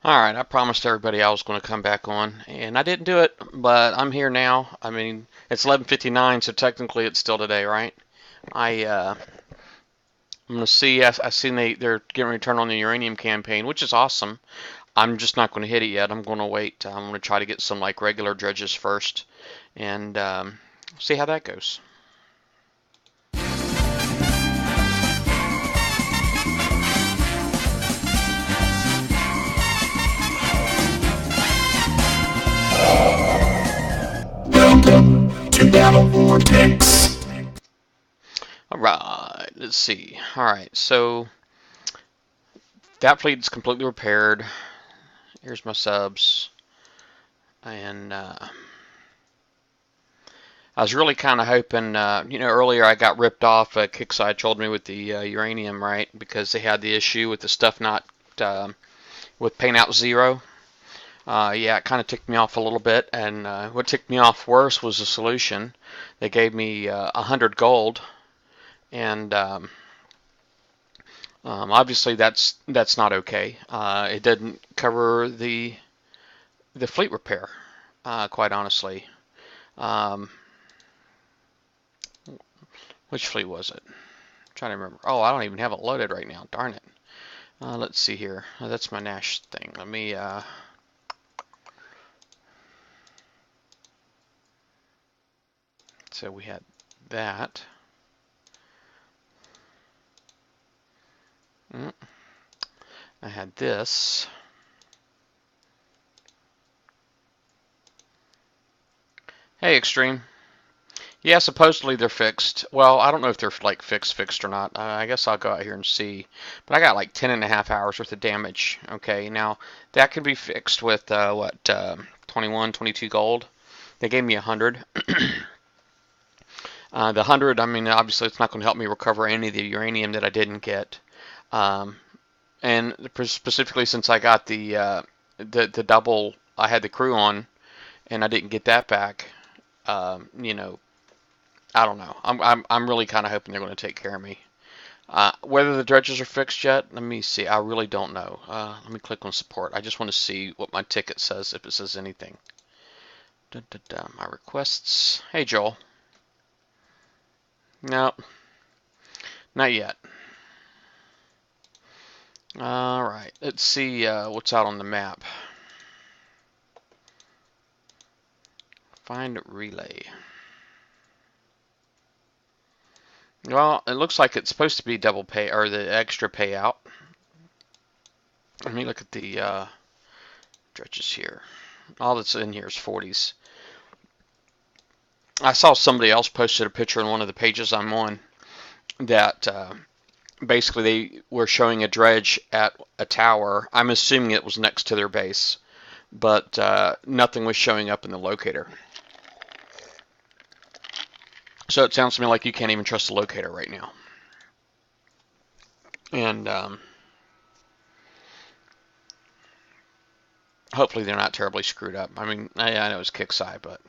Alright, I promised everybody I was going to come back on, and I didn't do it, but I'm here now. I mean, it's 11:59, so technically it's still today, right? I'm going to see, I seen they're getting ready to turn on the uranium campaign, which is awesome. I'm just not going to hit it yet. I'm going to wait. I'm going to try to get some like regular dredges first, and see how that goes. Welcome to Battle Vortex. Alright, let's see. Alright, so that fleet is completely repaired. Here's my subs. And I was really kind of hoping, earlier I got ripped off. Kickside trolled me with the uranium, right? Because they had the issue with the stuff not with paint out zero. Yeah, it kind of ticked me off a little bit. And what ticked me off worse was the solution. They gave me 100 gold, and obviously that's not okay. It didn't cover the fleet repair, quite honestly. Um, which fleet was it? I'm trying to remember. Oh, I don't even have it loaded right now. Darn it. Let's see here. That's my Nash thing. Let me. So we had that. I had this. Hey, Extreme. Yeah, supposedly they're fixed. Well, I don't know if they're like fixed or not. I guess I'll go out here and see. But I got like 10.5 hours worth of damage. Okay, now that can be fixed with 21, 22 gold. They gave me 100. The 100, I mean, obviously it's not going to help me recover any of the uranium that I didn't get. Um, and specifically since I got the double, I had the crew on, and I didn't get that back. You know, I don't know. I'm really kind of hoping they're going to take care of me. Whether the dredges are fixed yet, let me see. I really don't know. Let me click on support. I just want to see what my ticket says, if it says anything. Dun, dun, dun. My requests. Hey, Joel. No, not yet. All right. Let's see what's out on the map. Find relay. Well, it looks like it's supposed to be double pay or the extra payout. Let me look at the dredges here. All that's in here is 40s. I saw somebody else posted a picture on one of the pages I'm on that basically they were showing a dredge at a tower. I'm assuming it was next to their base, but nothing was showing up in the locator. So it sounds to me like you can't even trust the locator right now. And hopefully they're not terribly screwed up. I mean, I know it's Kickside, but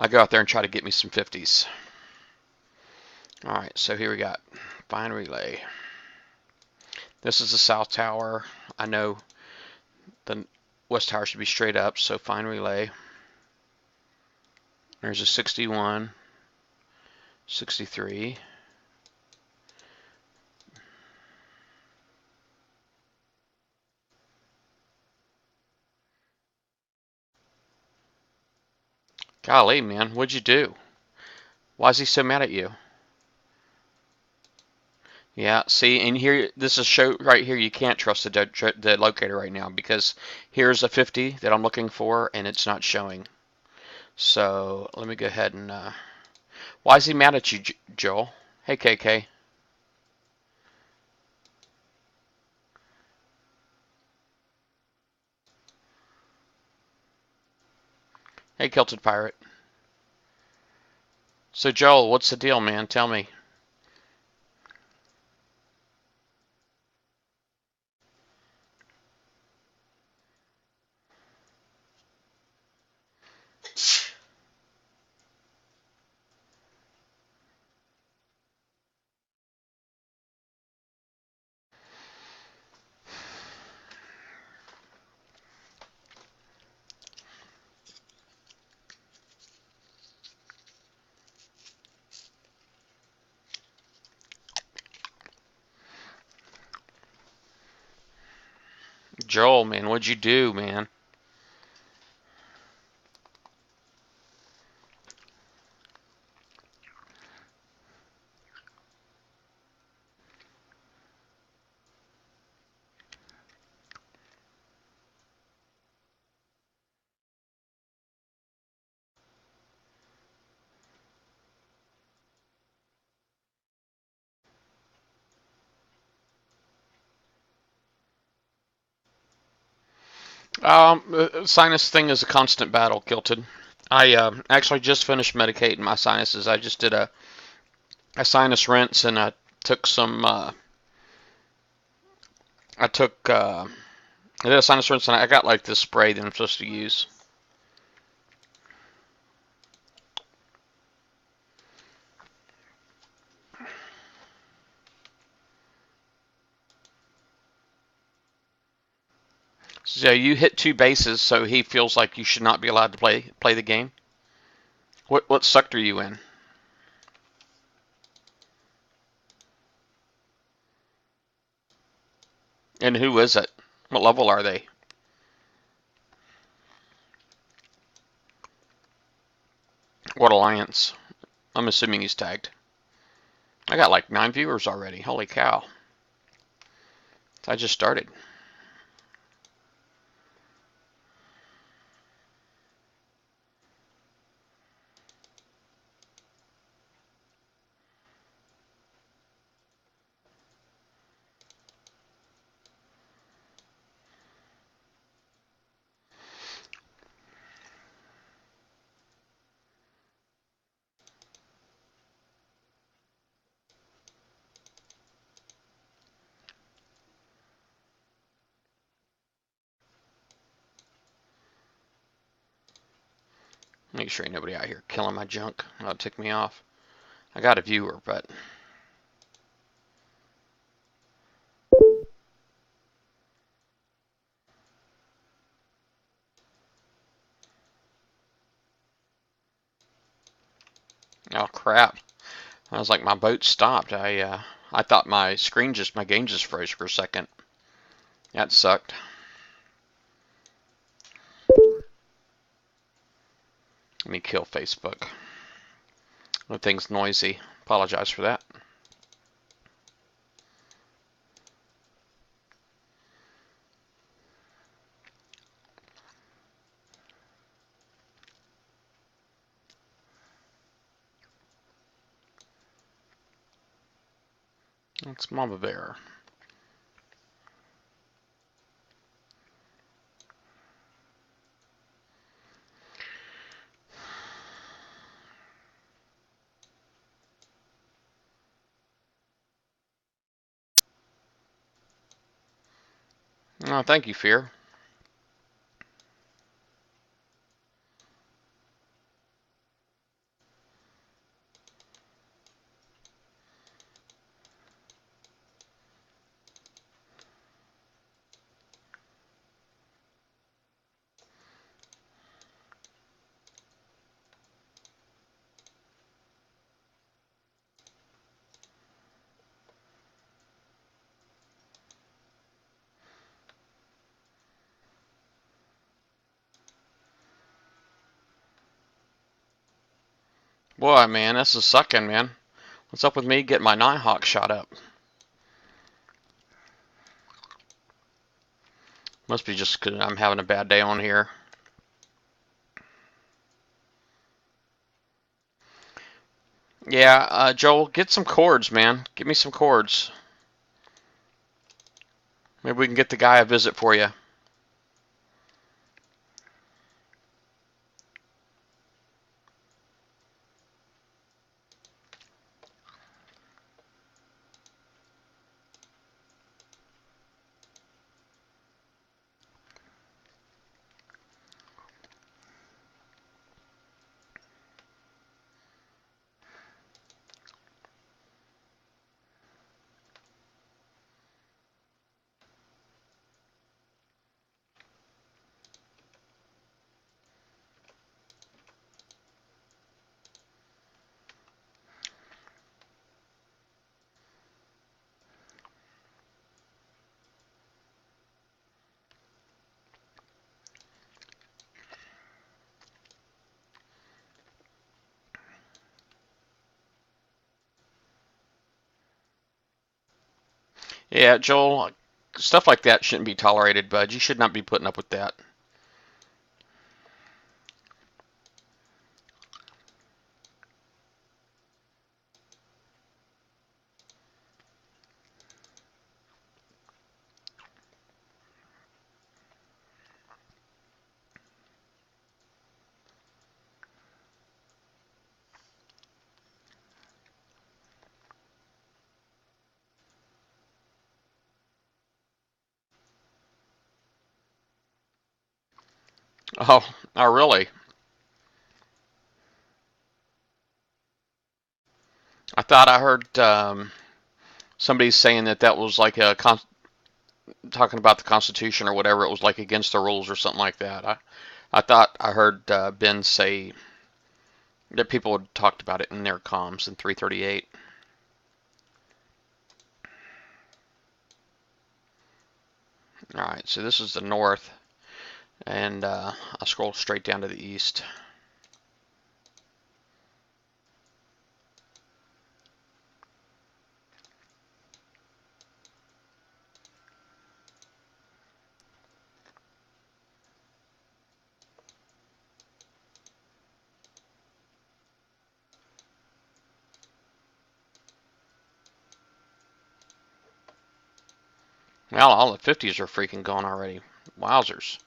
I'll go out there and try to get me some 50s. Alright, so here we got Find Relay. This is the South Tower. I know the West Tower should be straight up, so Find Relay. There's a 61, 63. Golly, man, what'd you do? Why is he so mad at you? Yeah, see, and here, this is show right here, you can't trust the locator right now because here's a 50 that I'm looking for and it's not showing. So let me go ahead and, why is he mad at you, Joel? Hey, KK. Hey, Kilted Pirate. So Joel, what's the deal, man? Tell me. Joel, man, what'd you do, man? Sinus thing is a constant battle, Kilted. I actually just finished medicating my sinuses. I just did a sinus rinse, and I took some. I took. I did a sinus rinse, and I got like this spray that I'm supposed to use. So you hit 2 bases, so he feels like you should not be allowed to play the game. What sector are you in? And who is it? What level are they? What alliance? I'm assuming he's tagged. I got like 9 viewers already. Holy cow. I just started. Make sure ain't nobody out here killing my junk. That'll tick me off. I got a viewer, but oh crap! I was like, my boat stopped. I thought my game just froze for a second. That sucked. Let me kill Facebook. The thing's noisy. Apologize for that. It's Mama Bear. Oh, thank you, Fear. Boy, man, this is sucking, man. What's up with me getting my Nighthawk shot up? Must be just because I'm having a bad day on here. Yeah, Joel, get some cords, man. Give me some cords. Maybe we can get the guy a visit for you. Yeah, Joel, stuff like that shouldn't be tolerated, bud. You should not be putting up with that. Oh, oh, really? I thought I heard somebody saying that that was like talking about the Constitution or whatever. It was like against the rules or something like that. I thought I heard Ben say that people had talked about it in their comms in 338. All right, so this is the north, and I'll scroll straight down to the east. Well, all the 50s are freaking gone already. Wowzers.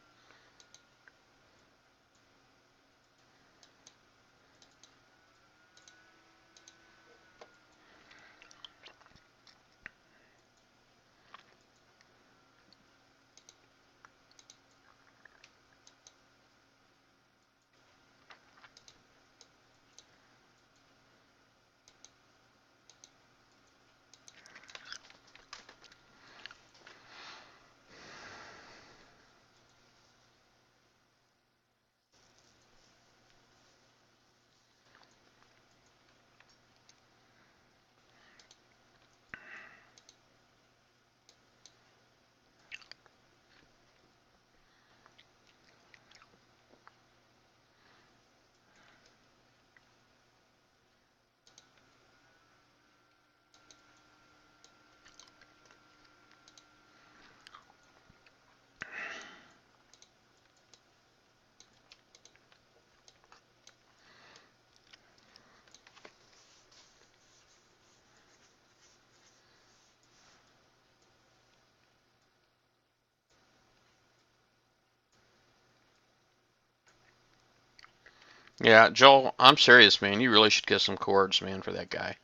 Yeah, Joel, I'm serious, man. You really should get some cords, man, for that guy.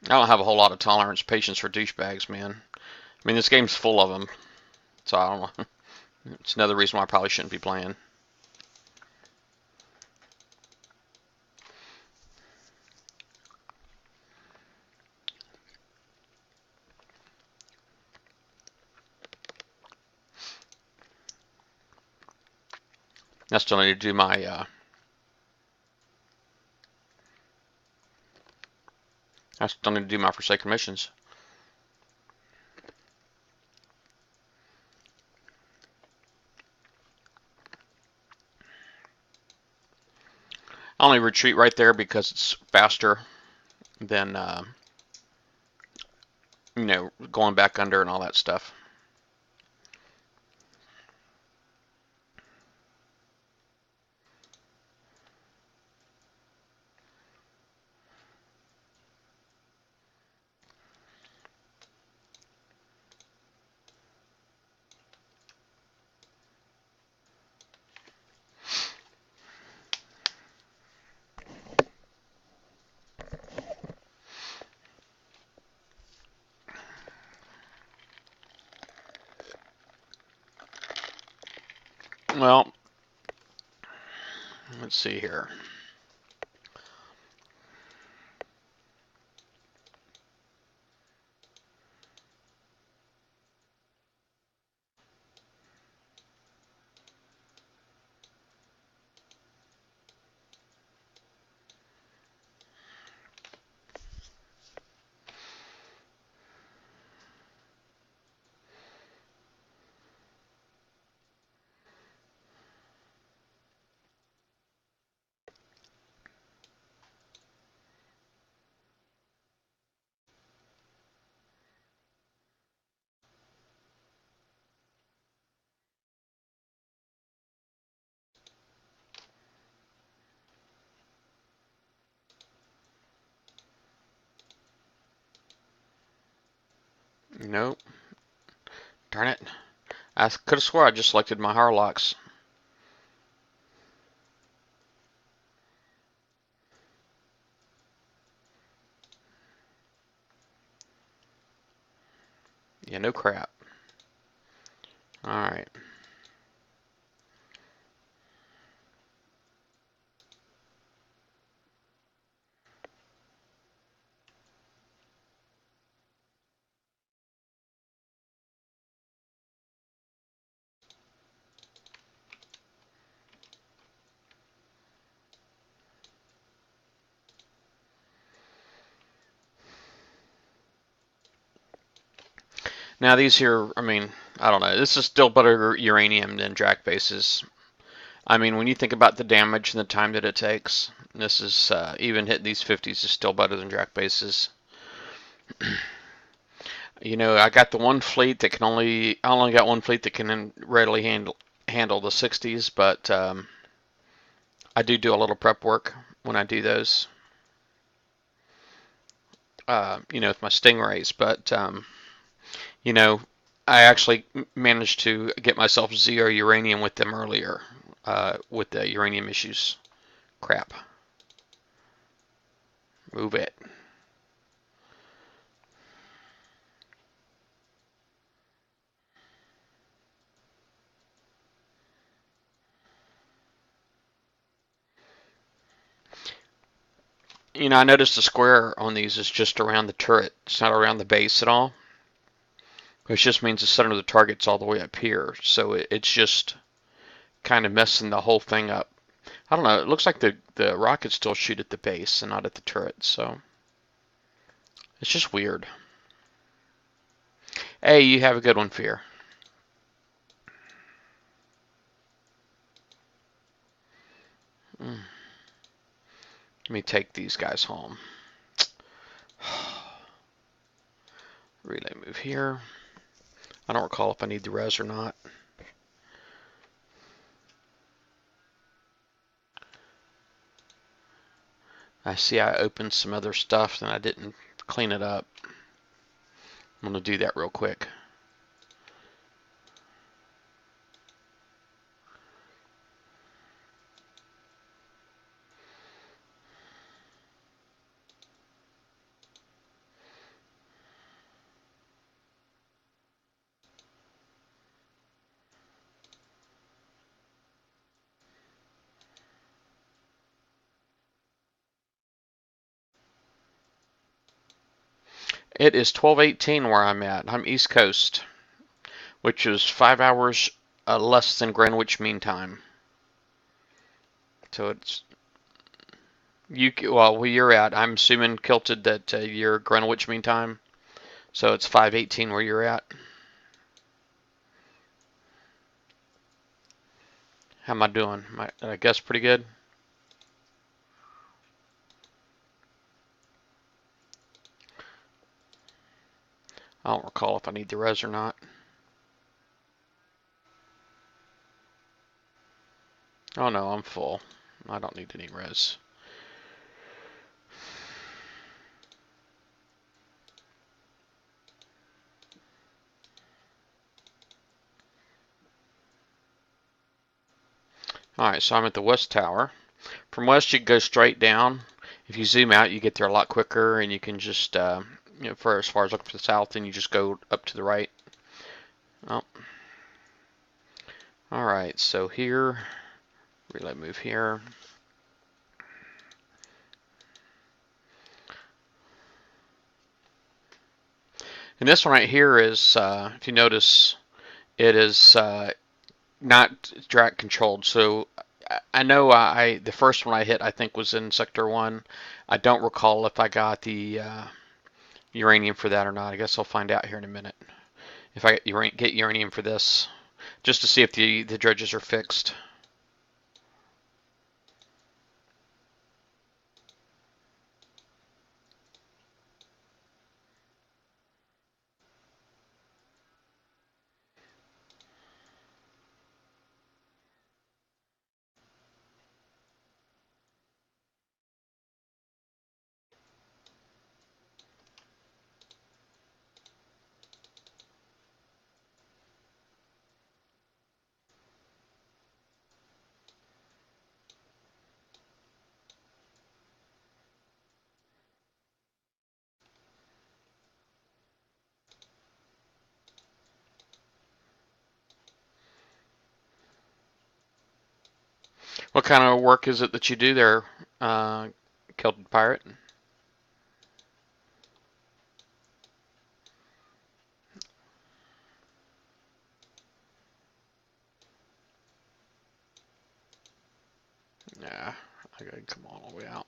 I don't have a whole lot of tolerance, patience for douchebags, man. I mean, this game's full of them, so I don't know. It's another reason why I probably shouldn't be playing. I still need to do my I still need to do my Forsaken missions. I only retreat right there because it's faster than going back under and all that stuff. Well, let's see here. Nope. Darn it. I could have swore I just selected my Harlocks. Yeah, no crap. Alright. Now these here, I mean, I don't know. This is still better uranium than Drac bases. I mean, when you think about the damage and the time that it takes, this is even hitting these 50s is still better than Drac bases. You know, I got the one fleet that can I only got one fleet that can readily handle the 60s, but I do a little prep work when I do those. You know, with my stingrays, but you know, I actually managed to get myself 0 uranium with them earlier, with the uranium issues. Crap. Move it. You know, I noticed the square on these is just around the turret. It's not around the base at all. Which just means the center of the target's all the way up here. So it's just kind of messing the whole thing up. I don't know. It looks like the rockets still shoot at the base and not at the turret. So it's just weird. Hey, you have a good one, Fear. Let me take these guys home. Relay move here. I don't recall if I need the res or not. I see I opened some other stuff and I didn't clean it up. I'm going to do that real quick. It is 12:18 where I'm at. I'm East Coast, which is 5 hours less than Greenwich Mean Time. So it's well, where you're at. I'm assuming kilted that you're Greenwich Mean Time. So it's 5:18 where you're at. How am I doing? I guess pretty good. I don't recall if I need the res or not. Oh no, I'm full. I don't need any res. Alright, so I'm at the west tower. From west, you can go straight down. If you zoom out, you get there a lot quicker, and you can just, you know, for as far as looking to the south, then you just go up to the right. Oh. Alright, so here, relay move here. And this one right here is, if you notice, it is not Drac controlled. So I know the first one I hit I think was in Sector 1. I don't recall if I got the uranium for that or not. I guess I'll find out here in a minute if I get uranium for this, just to see if the dredges are fixed. What kind of work is it that you do there, Celtic Pirate? Yeah, I gotta come all the way out.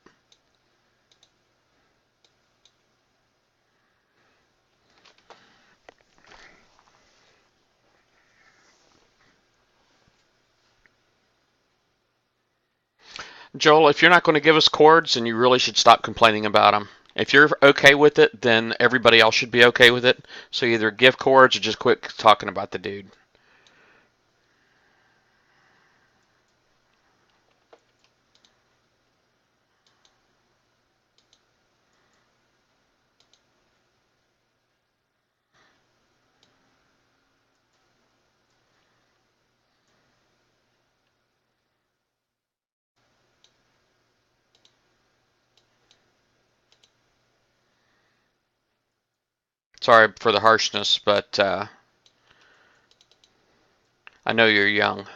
Joel, if you're not going to give us chords, then you really should stop complaining about them. If you're okay with it, then everybody else should be okay with it. So either give chords or just quit talking about the dude. Sorry for the harshness, but I know you're young.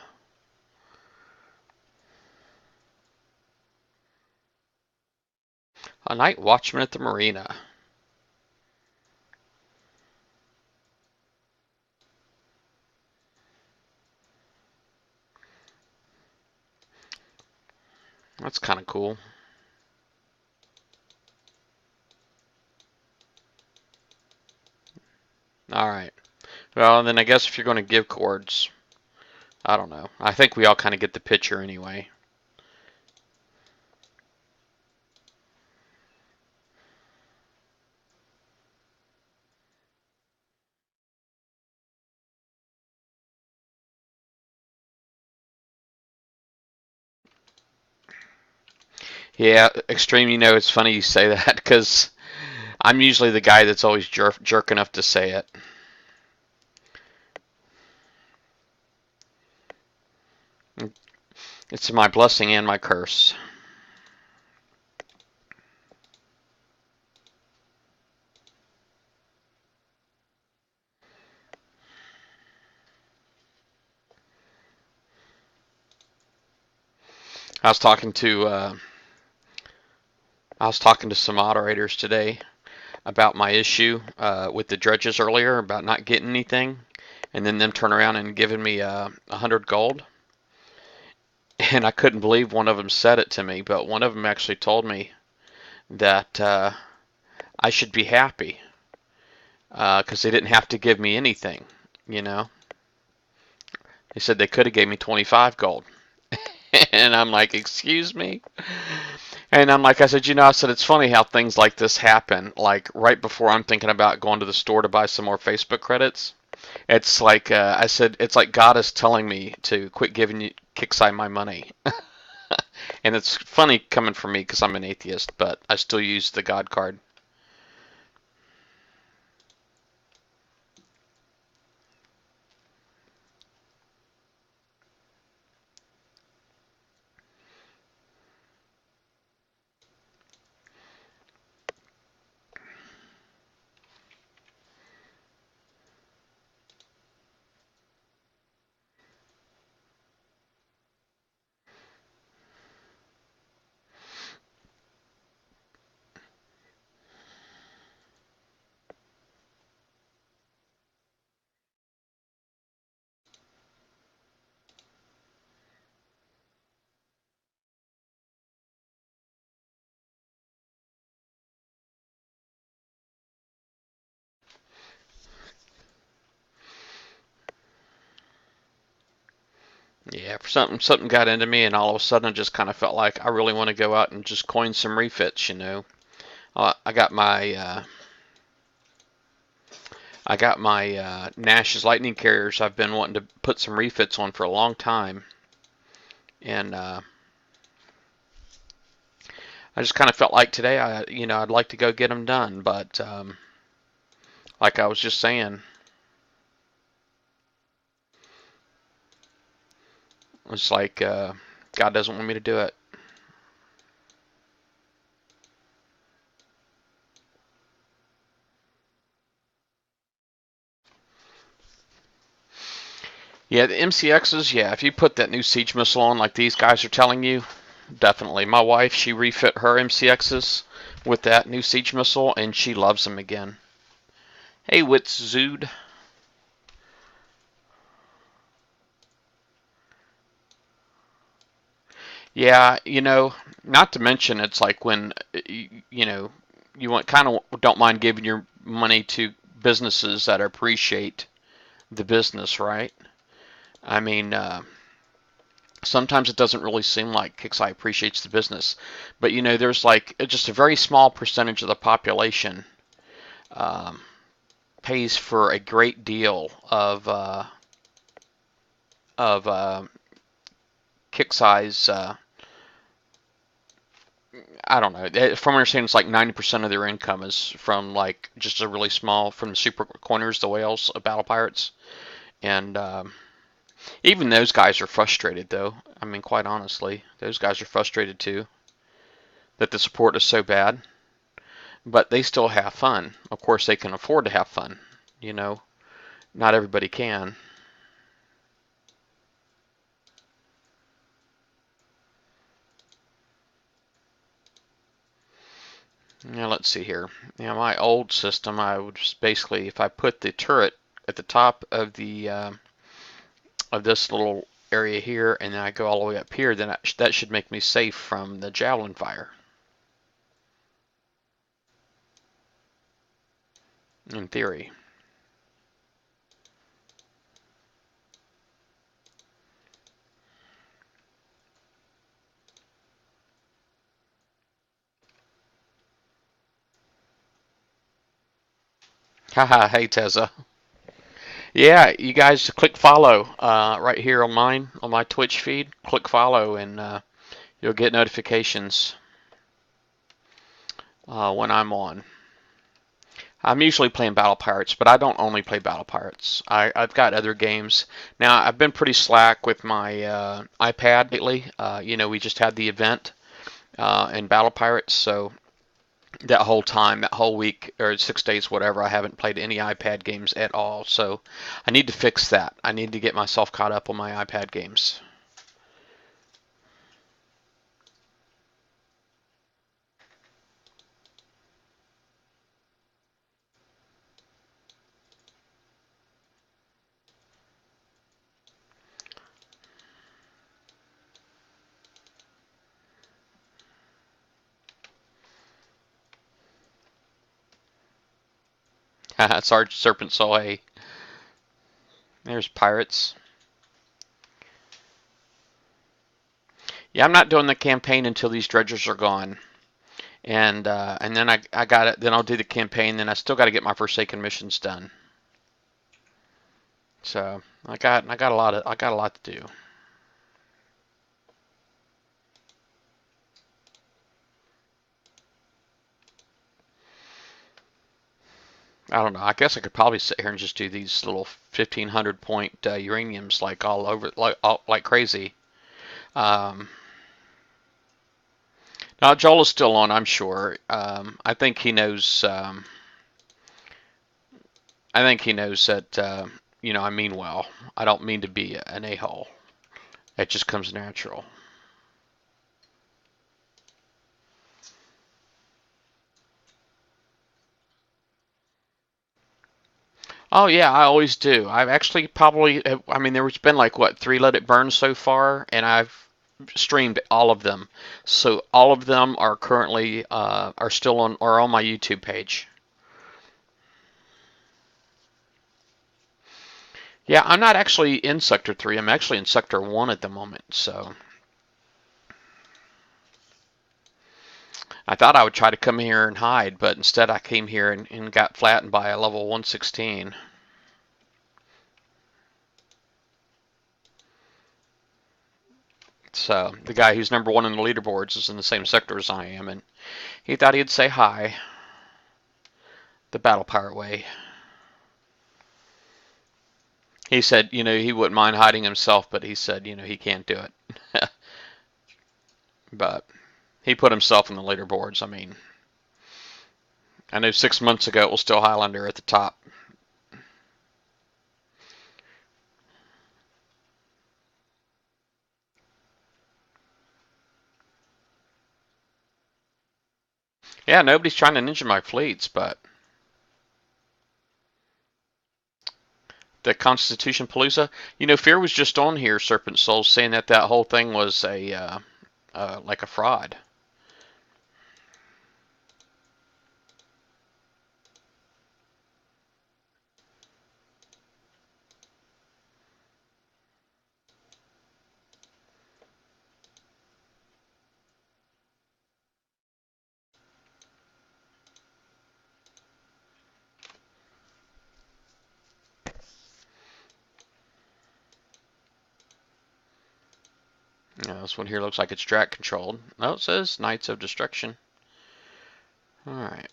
A night watchman at the marina. That's kind of cool. All right. Well, then I guess if you're going to give chords, I don't know. I think we all kind of get the picture anyway. Yeah, Extreme, it's funny you say that because I'm usually the guy that's always jerk enough to say it. It's my blessing and my curse. I was talking to uh, I was talking to some moderators today about my issue with the dredges earlier about not getting anything, and then them turn around and giving me 100 gold. And I couldn't believe one of them said it to me, but one of them actually told me that I should be happy because they didn't have to give me anything. You know, they said they could have gave me 25 gold, and I'm like, excuse me. And I'm like, I said, I said it's funny how things like this happen. Like right before I'm thinking about going to the store to buy some more Facebook credits, it's like I said, it's like God is telling me to quit giving you Kixeye my money. And it's funny coming from me because I'm an atheist, but I still use the God card. Yeah, for something got into me, and all of a sudden I just kind of felt like I really want to go out and just coin some refits. I got my Nash's Lightning Carriers. I've been wanting to put some refits on for a long time, and I just kind of felt like today I'd like to go get them done, but like I was just saying, it's like God doesn't want me to do it. Yeah, the MCXs, yeah, if you put that new siege missile on like these guys are telling you, definitely. My wife, she refit her MCXs with that new siege missile, and she loves them again. Hey, Wits Zood. Yeah, not to mention it's like when you want kind of don't mind giving your money to businesses that appreciate the business, right? I mean, sometimes it doesn't really seem like Kixeye appreciates the business, but there's like just a very small percentage of the population um, pays for a great deal of Kixeye's. I don't know. From my understanding, it's like 90% of their income is from like just a really small, from the super coiners, the whales of Battle Pirates, and even those guys are frustrated though. I mean, quite honestly, those guys are frustrated too that the support is so bad, but they still have fun. Of course, they can afford to have fun. You know, not everybody can. Now let's see here. Now my old system, I would just basically, if I put the turret at the top of the of this little area here, and then I go all the way up here, then that should make me safe from the javelin fire, in theory. Haha, hey Tezza. Yeah, you guys click follow right here on my Twitch feed. Click follow, and you'll get notifications when I'm on. I'm usually playing Battle Pirates, but I don't only play Battle Pirates. I've got other games. Now, I've been pretty slack with my iPad lately. We just had the event in Battle Pirates, so that whole time, that whole week, or 6 days, whatever, I haven't played any iPad games at all. So I need to fix that. I need to get myself caught up on my iPad games. Sarge Serpent Soul, hey. There's Pirates. Yeah, I'm not doing the campaign until these dredgers are gone. And then I got it. Then I'll do the campaign. Then I still got to get my Forsaken missions done. So I got a lot to do. I don't know. I guess I could probably sit here and just do these little 1,500 point uraniums like all over, like crazy. Um, Now Joel is still on, I'm sure. I think he knows. I think he knows that. I mean well. I don't mean to be an a-hole. It just comes natural. Oh yeah, I always do. I've actually probably. I mean, there's been like what 3 Let It Burn so far, and I've streamed all of them. So all of them are currently are still on my YouTube page. Yeah, I'm not actually in Sector 3. I'm actually in Sector 1 at the moment. So I thought I would try to come here and hide, but instead I came here and got flattened by a level 116. So the guy who's #1 in the leaderboards is in the same sector as I am, and he thought he'd say hi the Battle Pirate way. He said, he wouldn't mind hiding himself, but he said, he can't do it. But he put himself in the leaderboards. I mean, I know 6 months ago it was still Highlander at the top. Yeah, nobody's trying to ninja my fleets, but the Constitution Palooza. Fear was just on here, Serpent Soul, saying that whole thing was a like a fraud. This one here looks like it's Drak controlled. No, it says Knights of Destruction. All right.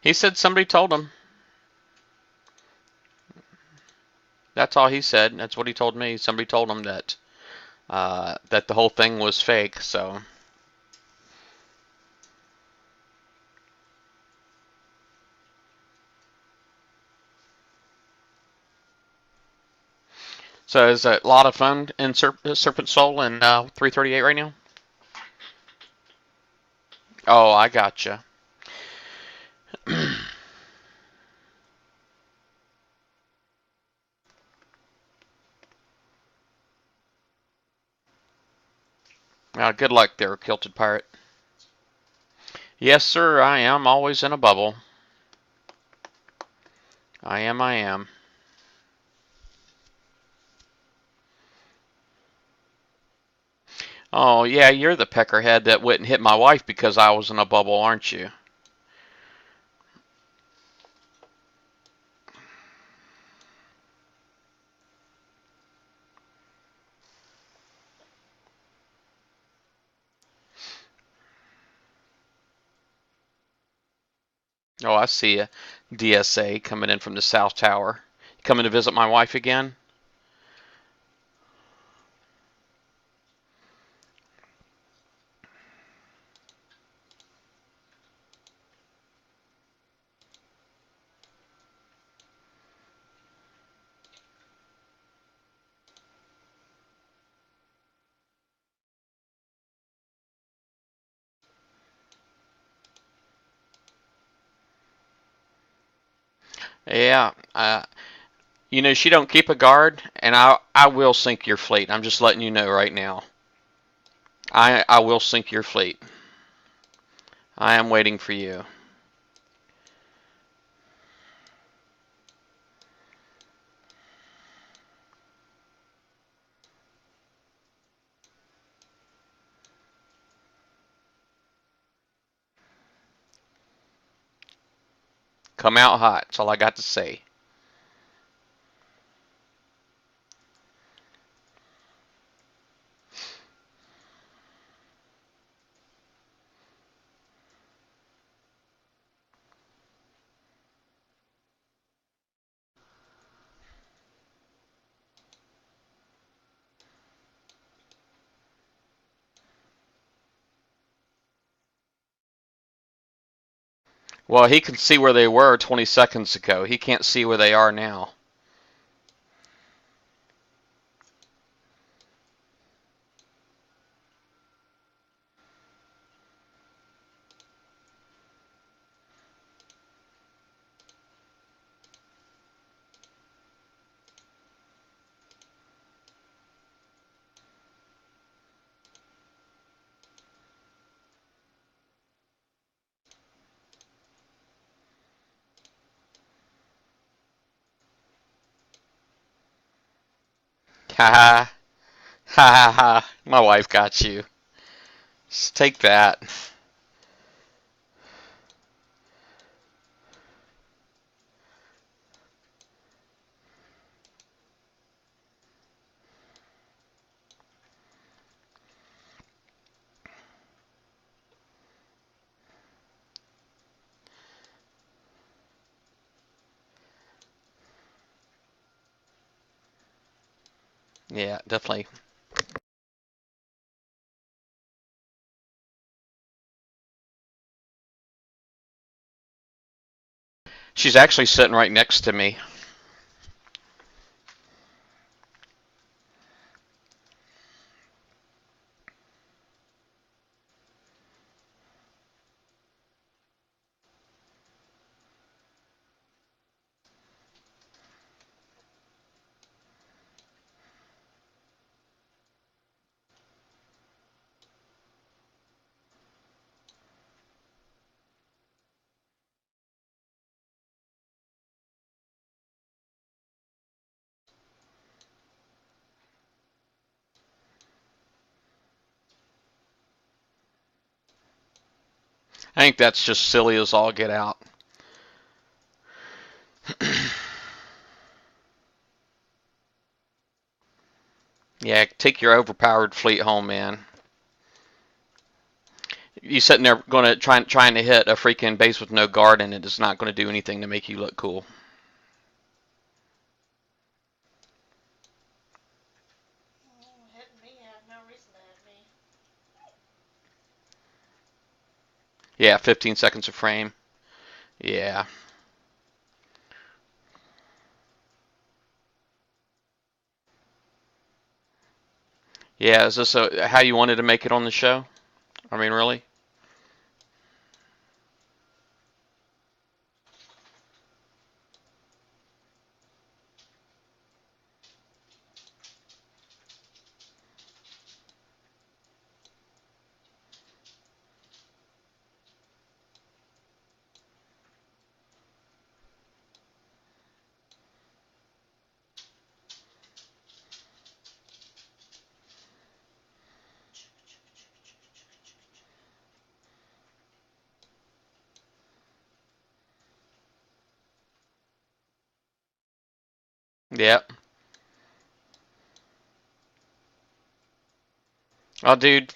He said somebody told him. That's all he said. That's what he told me. Somebody told him that the whole thing was fake. So is it a lot of fun in Serpent Soul and 338 right now? Oh, I gotcha. Good luck there, Kilted Pirate. Yes, sir, I am always in a bubble. I am. Oh, yeah, you're the peckerhead that wouldn't hit my wife because I was in a bubble, aren't you? Oh, I see you. DSA coming in from the South Tower. Coming to visit my wife again? Yeah. She don't keep a guard, and I will sink your fleet. I'm just letting you know right now. I will sink your fleet. I am waiting for you. Come out hot. That's all I got to say. Well, he can see where they were 20 seconds ago. He can't see where they are now. Ha ha. Ha ha ha. My wife got you. Just take that. Yeah, definitely. She's actually sitting right next to me. I think that's just silly as all get out. Yeah, take your overpowered fleet home, man. You sitting there trying to hit a freaking base with no guard in it is not going to do anything to make you look cool. Hitting me, I have no reason to hit me. Yeah, 15 seconds of frame. Yeah. Yeah, is this how you wanted to make it on the show? I mean, really? Yep. Oh, dude.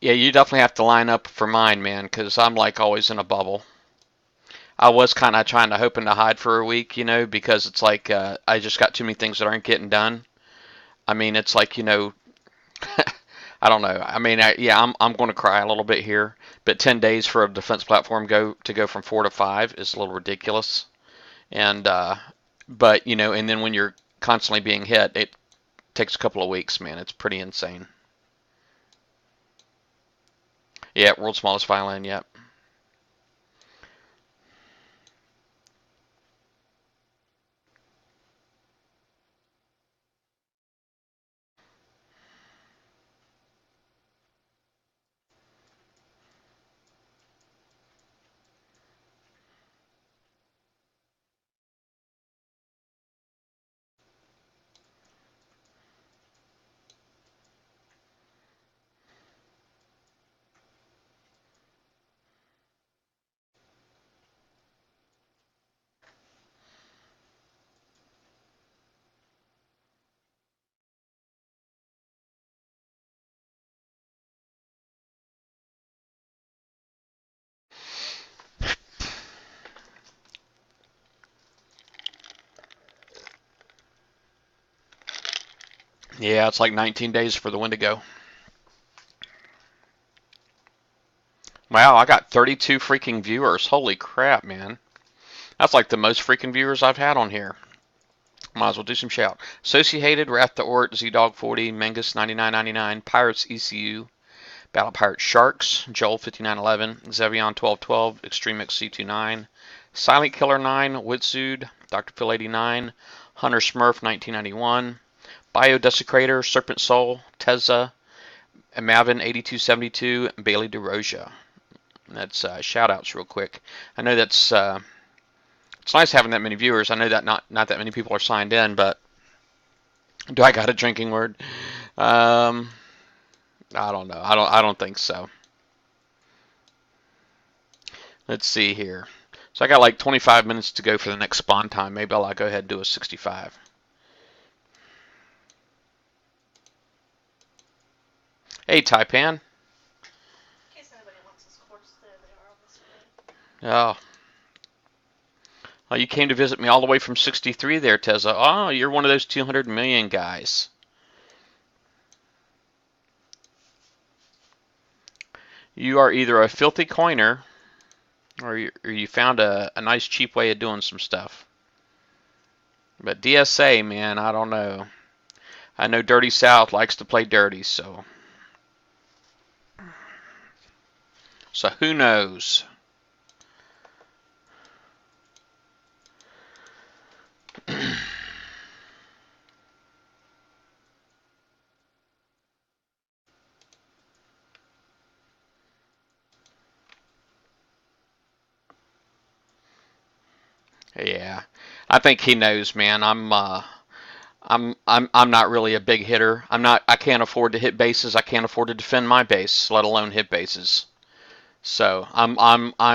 Yeah, you definitely have to line up for mine, man, because I'm like always in a bubble. I was kind of trying to hoping to hide for a week, because it's like I just got too many things that aren't getting done. I mean, it's like, I don't know. I mean, yeah, I'm going to cry a little bit here, but 10 days for a defense platform go from 4 to 5 is a little ridiculous. And but and then when you're constantly being hit, it takes a couple of weeks, man. It's pretty insane. Yeah, world's smallest violin. Yep. Yeah, it's like 19 days for the Wendigo. Wow, I got 32 freaking viewers. Holy crap, man. That's like the most freaking viewers I've had on here. Might as well do some shout. Associated, Wrath the Ort, Z-Dog 40, Mangus 9999, Pirates ECU, Battle Pirate Sharks, Joel 5911, Zevion 1212, Extreme X C29, Silent Killer 9, Witsued, Dr. Phil 89, Hunter Smurf 1991, Bio Desecrator, Serpent Soul, Tezza, Mavin 8272, and Bailey DeRosia. That's shout outs real quick. I know that's it's nice having that many viewers. I know that not that many people are signed in, but do I got a drinking word? Um, I don't know. I don't think so. Let's see here. So I got like 25 minutes to go for the next spawn time. Maybe I'll go ahead and do a 65. Hey, Taipan. In case anybody wants this quartz, there they are on the screen. Oh. Oh, you came to visit me all the way from 63 there, Tezza. Oh, you're one of those 200 million guys. You are either a filthy coiner. or you found a nice cheap way of doing some stuff. But DSA, man, I don't know. I know Dirty South likes to play dirty, so who knows? Yeah, I think he knows, man. I'm not really a big hitter. I'm not. I can't afford to hit bases. I can't afford to defend my base, let alone hit bases. So I'm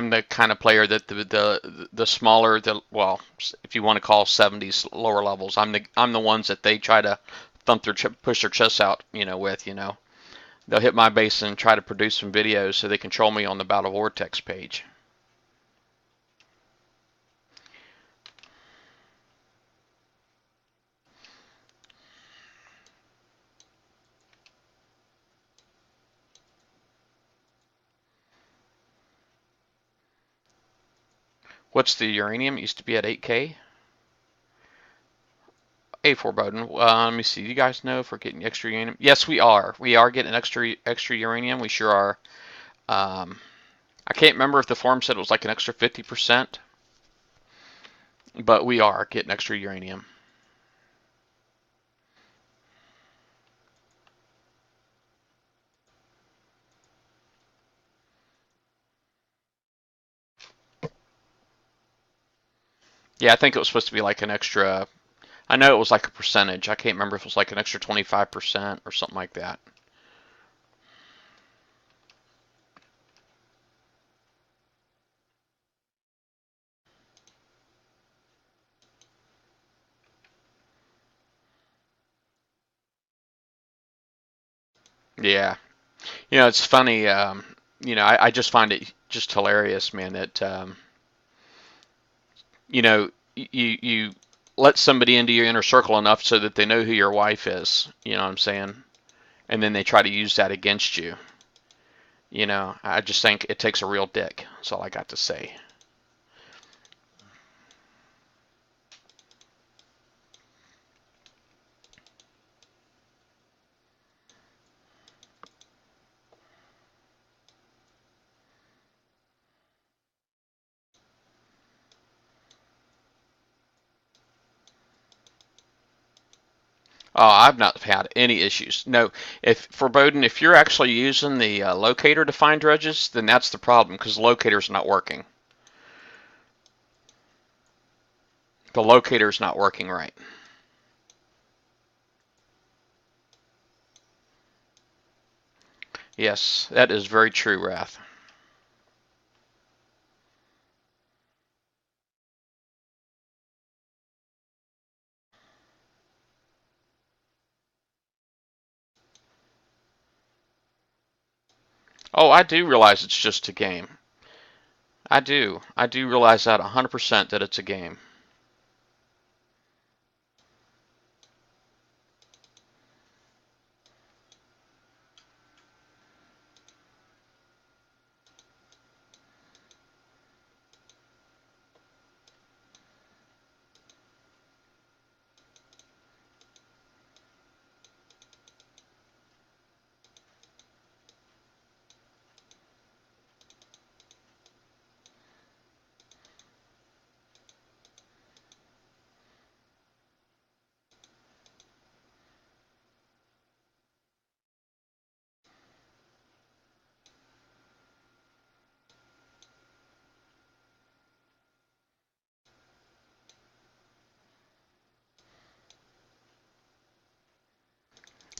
the kind of player that the smaller the well, if you want to call 70s lower levels, I'm the ones that they try to thump their push their chests out, with, they'll hit my base and try to produce some videos so they control me on the Battle Vortex page. What's the uranium? It used to be at 8K. Hey, Foreboding. Let me see. Do you guys know if we're getting extra uranium? Yes, we are. We are getting extra uranium. We sure are. I can't remember if the forum said it was like an extra 50%, but we are getting extra uranium. Yeah, I think it was supposed to be like an extra. I know it was like a percentage. I can't remember if it was like an extra 25% or something like that. Yeah. It's funny. I just find it just hilarious, man, that, you let somebody into your inner circle enough so that they know who your wife is. You know what I'm saying? And then they try to use that against you. I just think it takes a real dick. That's all I got to say. Oh, I've not had any issues. No, if Foreboding, if you're actually using the locator to find dredges, then that's the problem because the locator's not working. The locator's not working right. Yes, that is very true, Wrath. Oh, I do realize it's just a game. I do. I do realize that 100% that it's a game.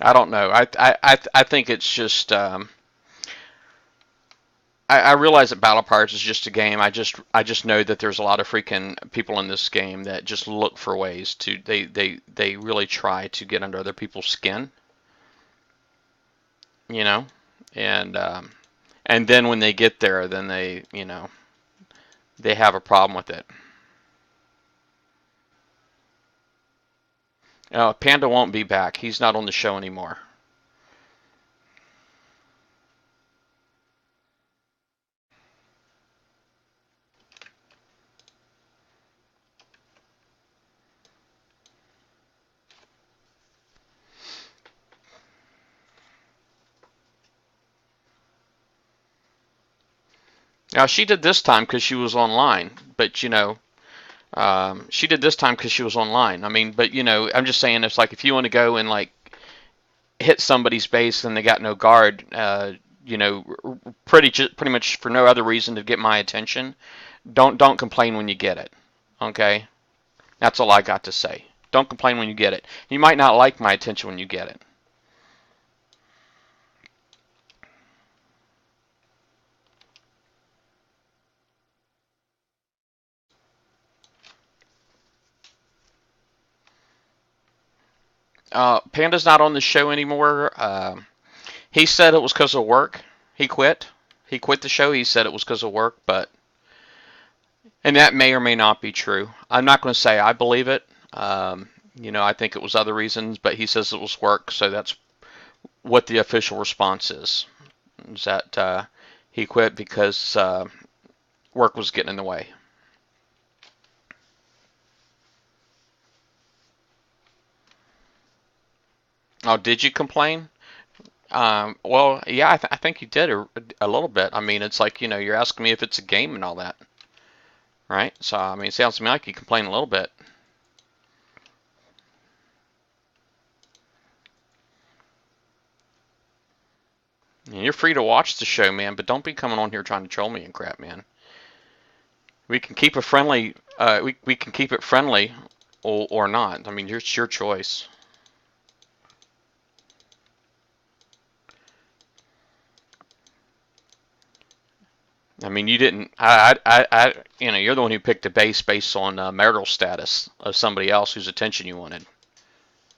I don't know. I think it's just. I realize that Battle Pirates is just a game. I just know that there's a lot of freaking people in this game that just look for ways to. They really try to get under other people's skin. You know, and and then when they get there, then they have a problem with it. Panda won't be back. He's not on the show anymore. Now she did this time because she was online, but she did this time because she was online. I mean, but I'm just saying it's like if you want to go and like hit somebody's base and they got no guard, pretty much for no other reason to get my attention. Don't complain when you get it. Okay, that's all I got to say. Don't complain when you get it. You might not like my attention when you get it. Panda's not on the show anymore. He said it was because of work. He quit. He quit the show. He said it was because of work, and that may or may not be true. I'm not going to say I believe it. I think it was other reasons, but he says it was work, so that's what the official response is that he quit because work was getting in the way. Oh, did you complain? Well, yeah, I think you did a little bit. I mean, it's like, you're asking me if it's a game and all that, right? So, I mean, it sounds to me like you complain a little bit. And you're free to watch the show, man, but don't be coming on here trying to troll me and crap, man. We can keep it friendly. We can keep it friendly or not. I mean, it's your choice. I mean, you didn't. You're the one who picked a base based on marital status of somebody else whose attention you wanted.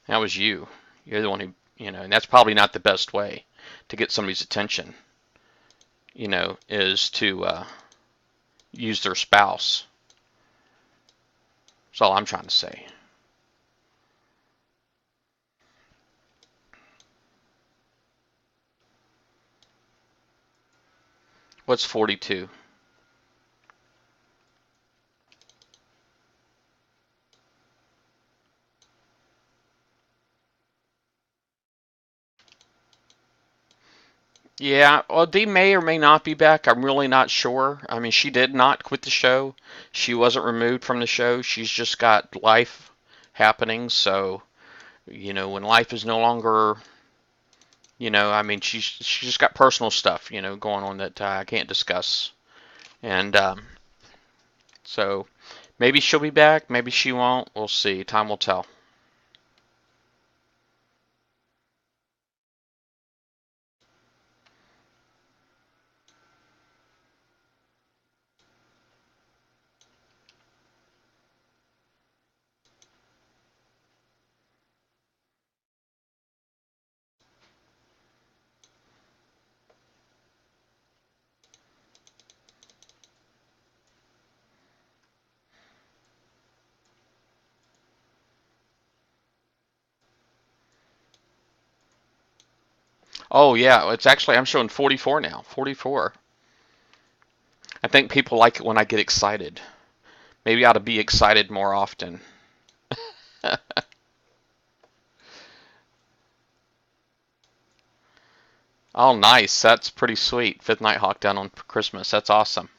That was you. You're the one who, and that's probably not the best way to get somebody's attention. Is to use their spouse. That's all I'm trying to say. What's 42? Yeah, well, Dee may or may not be back. I'm really not sure. I mean, she did not quit the show. She wasn't removed from the show. She's just got life happening. So, when life is no longer, I mean, she's just got personal stuff, going on that I can't discuss. And so maybe she'll be back. Maybe she won't. We'll see. Time will tell. Oh yeah, it's actually I'm showing 44 now. 44. I think people like it when I get excited. Maybe I ought to be excited more often. Oh, nice. That's pretty sweet. Fifth Nighthawk down on Christmas. That's awesome.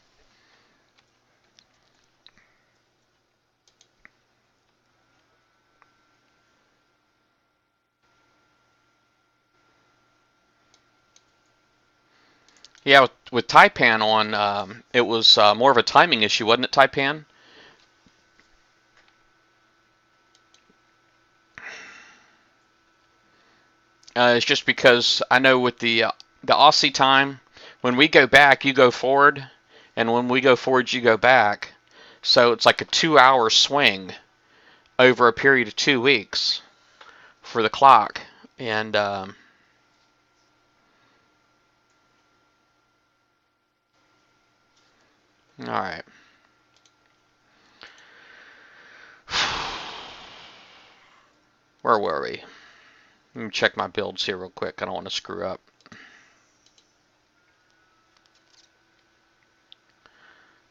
Yeah, with Taipan on, it was more of a timing issue, wasn't it, Taipan? It's just because I know with the Aussie time, when we go back, you go forward, and when we go forward, you go back. So it's like a 2-hour swing over a period of 2 weeks for the clock. And all right. Where were we? Let me check my builds here real quick. I don't want to screw up.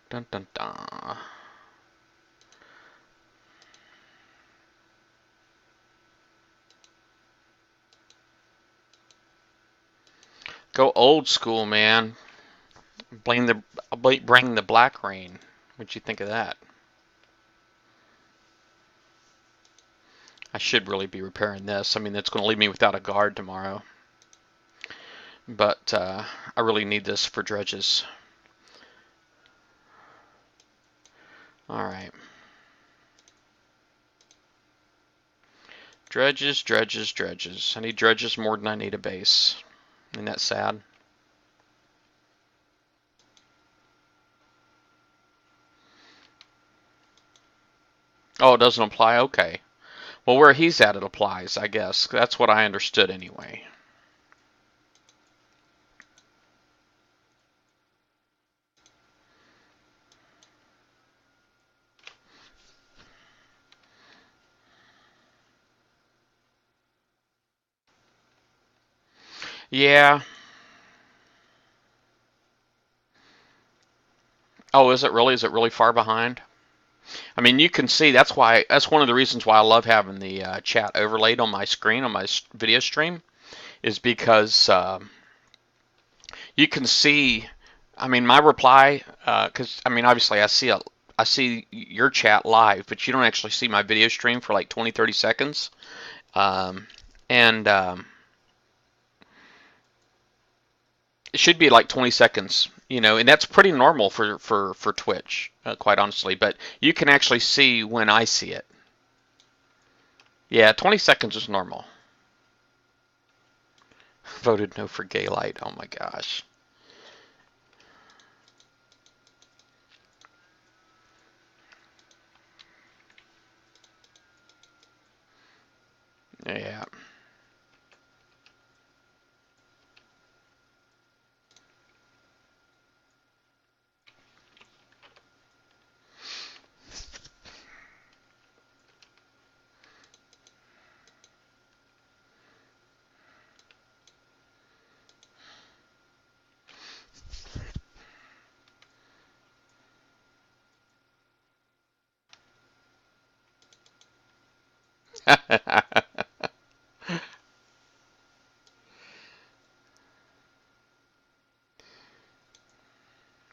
Dun dun dun. Go old school, man. bring the black rain. What'd you think of that? I should really be repairing this. I mean, that's going to leave me without a guard tomorrow. But I really need this for dredges. All right. Dredges, dredges, dredges. I need dredges more than I need a base. Isn't that sad? Oh, it doesn't apply? Okay. Well, where he's at, it applies, I guess. That's what I understood anyway. Yeah. Oh, is it really? Is it really far behind? I mean, you can see that's one of the reasons why I love having the chat overlaid on my screen on my video stream is because you can see. I mean, my reply because I mean, obviously, I see your chat live, but you don't actually see my video stream for like 20, 30 seconds, um, and it should be like 20 seconds, and that's pretty normal for Twitch, quite honestly. But you can actually see when I see it. Yeah, 20 seconds is normal. Voted no for gay light. Oh my gosh. Yeah.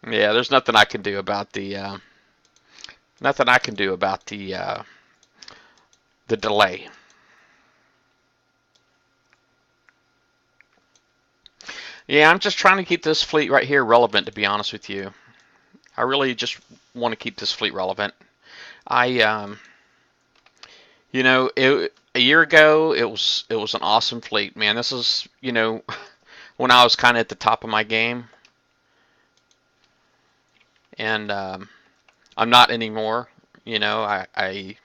Yeah, there's nothing I can do about the delay. Yeah, I'm just trying to keep this fleet right here relevant, to be honest with you. I really just want to keep this fleet relevant. I a year ago it was an awesome fleet, man. This is, when I was kind of at the top of my game, and I'm not anymore. I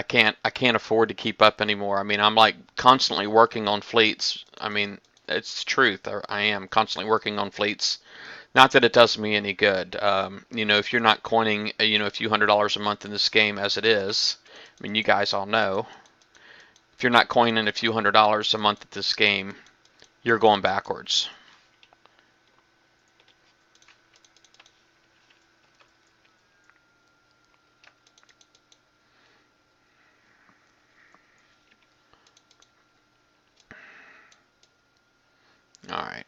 can't afford to keep up anymore. I mean, I'm like constantly working on fleets. I mean, it's the truth. I am constantly working on fleets. Not that it does me any good. If you're not coining, a few $100s a month in this game as it is, I mean, you guys all know, if you're not coining a few $100s a month at this game, you're going backwards. All right.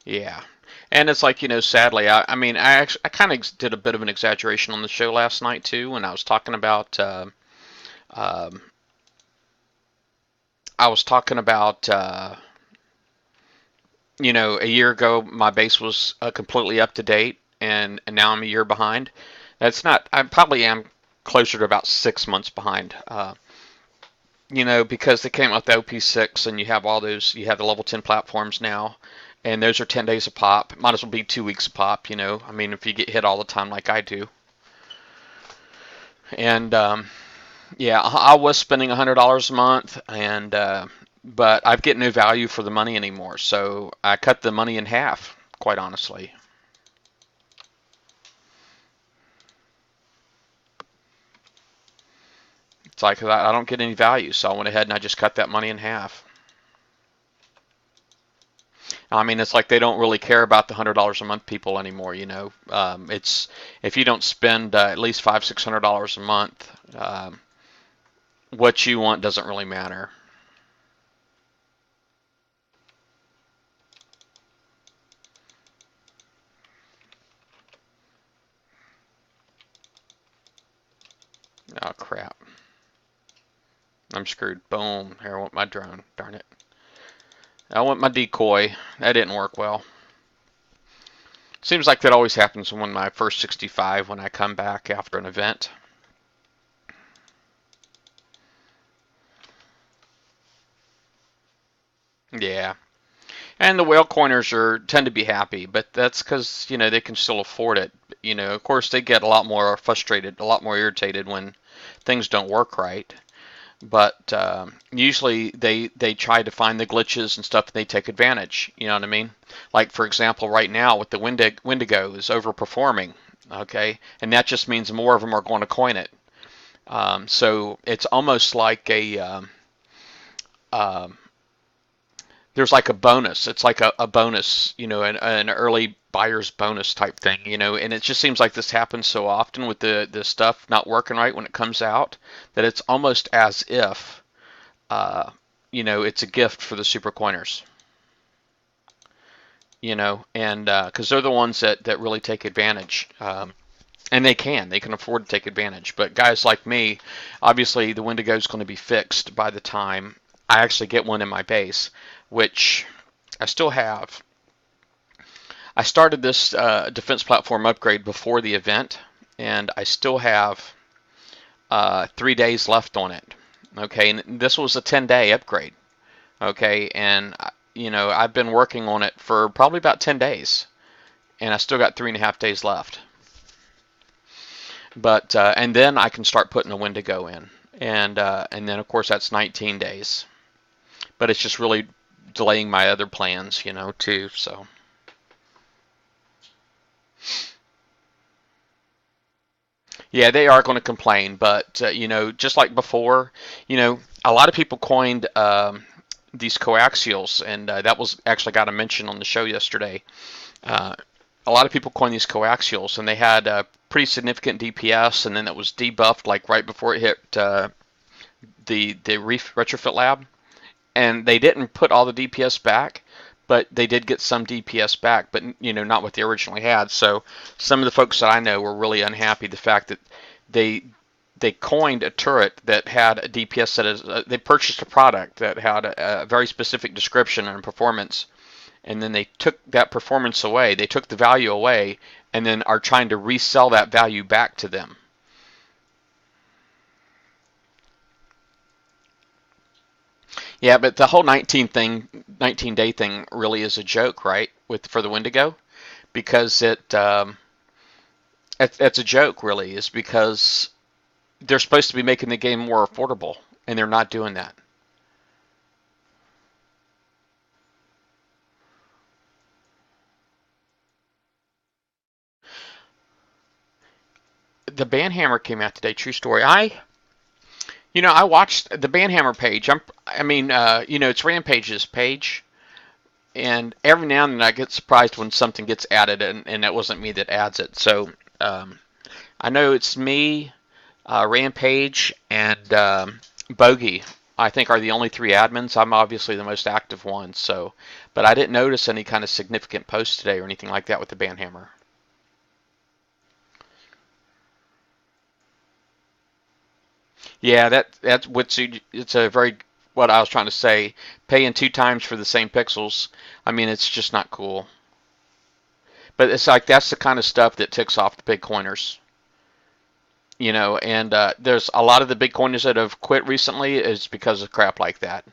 Yeah. And it's like, sadly, I mean, I kind of did a bit of an exaggeration on the show last night too when I was talking about um, a year ago my base was completely up to date, and now I'm a year behind. That's not. I probably am closer to about 6 months behind. Because they came out with the OP6, and you have all those. You have the level 10 platforms now, and those are 10 days a pop. Might as well be 2 weeks a pop. I mean, if you get hit all the time like I do. And yeah, I was spending $100 a month, and but I've get no value for the money anymore. So I cut the money in half, quite honestly. It's like I don't get any value, so I went ahead and I just cut that money in half. I mean, it's like they don't really care about the $100 a month people anymore. It's if you don't spend at least $500-600 a month, what you want doesn't really matter. Oh, crap. I'm screwed. Boom. Here, I want my drone. Darn it. I want my decoy. That didn't work well. Seems like that always happens when my first 65 when I come back after an event. Yeah. And the whale coiners tend to be happy, but that's because, they can still afford it. Of course, they get a lot more frustrated, a lot more irritated when things don't work right. But usually they try to find the glitches and stuff, and they take advantage. You know what I mean? Like, for example, right now with the Wendigo is overperforming, okay? And that just means more of them are going to coin it. So it's almost like there's like a bonus. It's like a bonus, an early buyer's bonus type thing, and it just seems like this happens so often with the stuff not working right when it comes out that it's almost as if, it's a gift for the super coiners, and because they're the ones that really take advantage. And they can afford to take advantage. But guys like me, obviously the Wendigo is going to be fixed by the time I actually get one in my base, which I still have. I started this defense platform upgrade before the event, and I still have 3 days left on it. Okay, and this was a 10-day upgrade. Okay, and I've been working on it for probably about 10 days, and I still got 3.5 days left. But and then I can start putting the Wendigo in, and then of course that's 19 days. But it's just really delaying my other plans, too. So yeah, they are going to complain, but just like before, a lot of people coined these coaxials, and that was actually got a mention on the show yesterday. A lot of people coined these coaxials, and they had pretty significant DPS, and then it was debuffed like right before it hit the Reef Retrofit Lab, and they didn't put all the DPS back, but they did get some DPS back, but not what they originally had. So some of the folks that I know were really unhappy the fact that they coined a turret that had a DPS that is they purchased a product that had a very specific description and performance, and then they took that performance away, they took the value away, and then are trying to resell that value back to them. Yeah, but the whole 19-day thing really is a joke, right? For the Wendigo, because it's a joke, really, is because they're supposed to be making the game more affordable, and they're not doing that. The Banhammer came out today. True story. I watched the Banhammer page. It's Rampage's page, and every now and then I get surprised when something gets added, and it wasn't me that adds it. So I know it's me, Rampage, and Bogey. I think are the only 3 admins. I'm obviously the most active one. So, but I didn't notice any kind of significant posts today or anything like that with the Banhammer. Yeah, that's it's a very what I was trying to say. Paying 2 times for the same pixels. I mean, it's just not cool. But it's like that's the kind of stuff that ticks off the big coiners. And there's a lot of the big coiners that have quit recently is because of crap like that.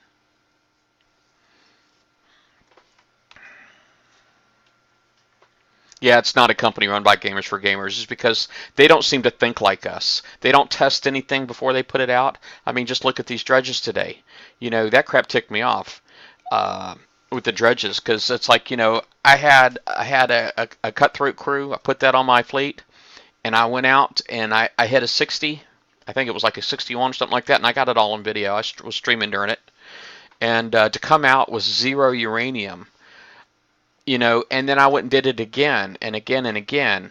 Yeah, it's not a company run by gamers for gamers. It's because they don't seem to think like us. They don't test anything before they put it out. I mean, just look at these dredges today. That crap ticked me off with the dredges because it's like, I had a cutthroat crew. I put that on my fleet, and I went out and I hit a 60. I think it was like a 61 or something like that, and I got it all on video. I was streaming during it. And to come out with 0 uranium, and then I went and did it again and again and again,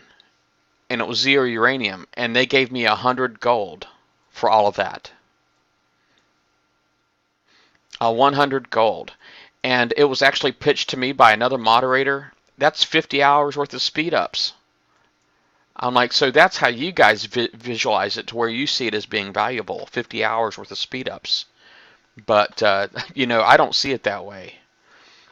and it was 0 uranium, and they gave me 100 gold for all of that. 100 gold. And it was actually pitched to me by another moderator. That's 50 hours worth of speed ups. I'm like, so that's how you guys visualize it, to where you see it as being valuable, 50 hours worth of speed ups. But I don't see it that way.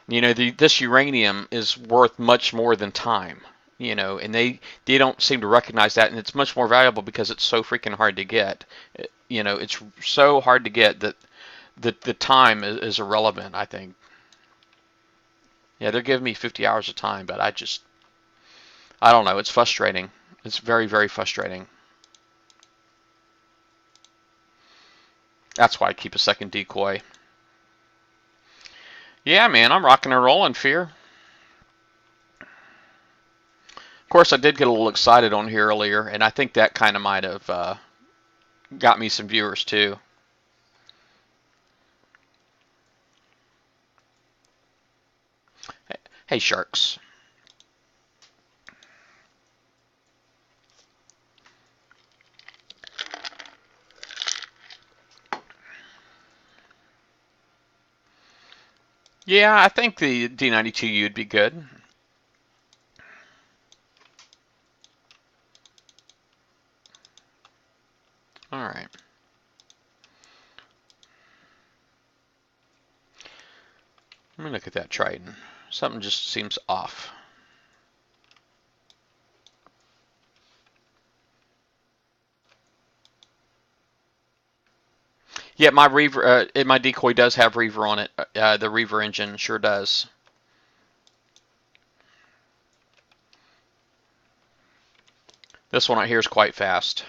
This uranium is worth much more than time. And they don't seem to recognize that, and it's much more valuable because it's so freaking hard to get. It's so hard to get that the time is irrelevant, I think. Yeah, they're giving me 50 hours of time, but I don't know. It's frustrating. It's very, very frustrating. That's why I keep a second decoy. Yeah, man, I'm rocking and rolling, Fear. Of course, I did get a little excited on here earlier, and I think that kind of might have got me some viewers too. Hey, sharks. Yeah, I think the D92U would be good. All right. Let me look at that Triton. Something just seems off. Yeah, my decoy does have Reaver on it. The Reaver engine sure does. This one right here is quite fast.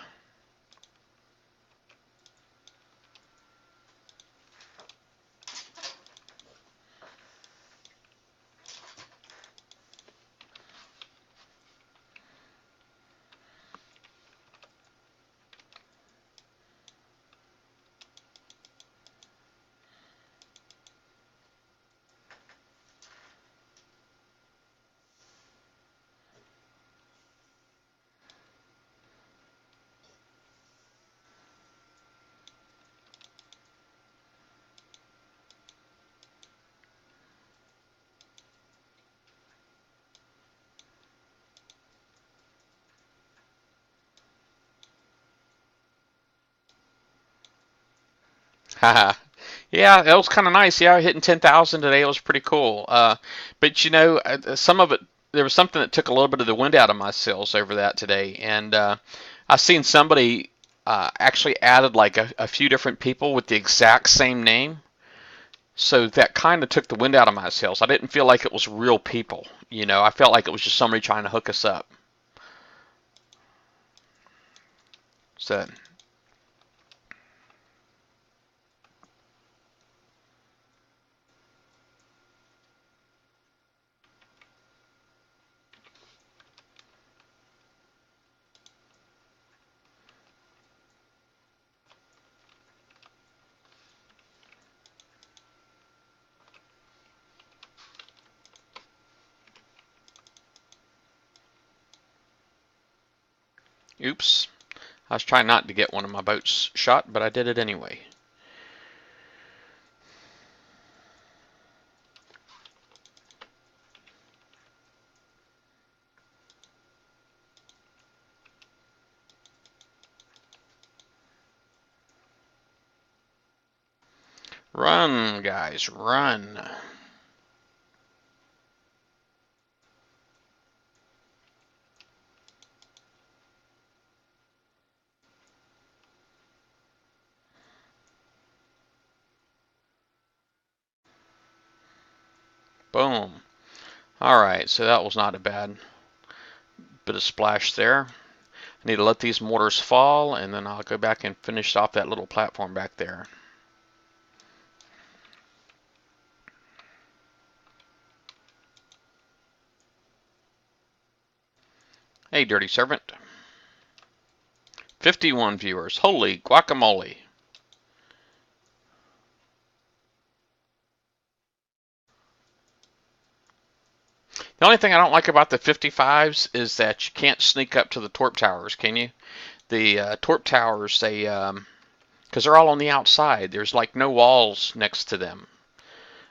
Haha. Yeah, that was kind of nice. Yeah, hitting 10,000 today was pretty cool. But some of it, there was something that took a little bit of the wind out of my sails over that today. And I seen somebody actually added like a few different people with the exact same name. So that kind of took the wind out of my sails. I didn't feel like it was real people. I felt like it was just somebody trying to hook us up. So, oops. I was trying not to get one of my boats shot, but I did it anyway. Run, guys, run. Boom. All right, so that was not a bad bit of splash there. I need to let these mortars fall, and then I'll go back and finish off that little platform back there. Hey, Dirty Servant. 51 viewers. Holy guacamole. The only thing I don't like about the 55s is that you can't sneak up to the torp towers, can you? The torp towers, because they're all on the outside. There's like no walls next to them.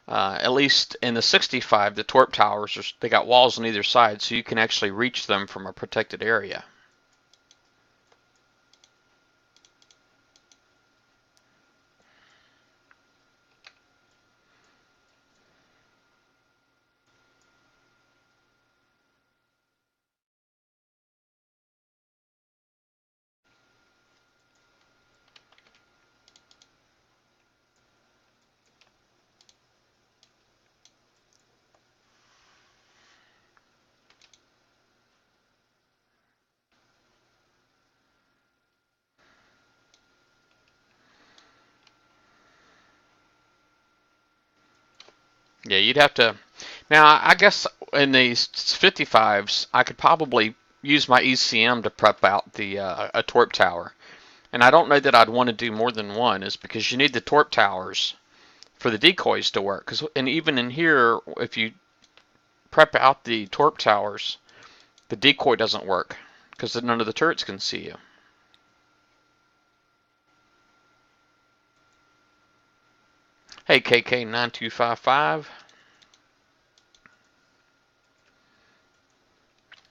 At least in the 65, the torp towers, they got walls on either side, so you can actually reach them from a protected area. Yeah, you'd have to. Now, I guess in these 55s, I could probably use my ECM to prep out the a torp tower. And I don't know that I'd want to do more than one, is because you need the torp towers for the decoys to work. And even in here, if you prep out the torp towers, the decoy doesn't work because none of the turrets can see you. Hey, KK9255.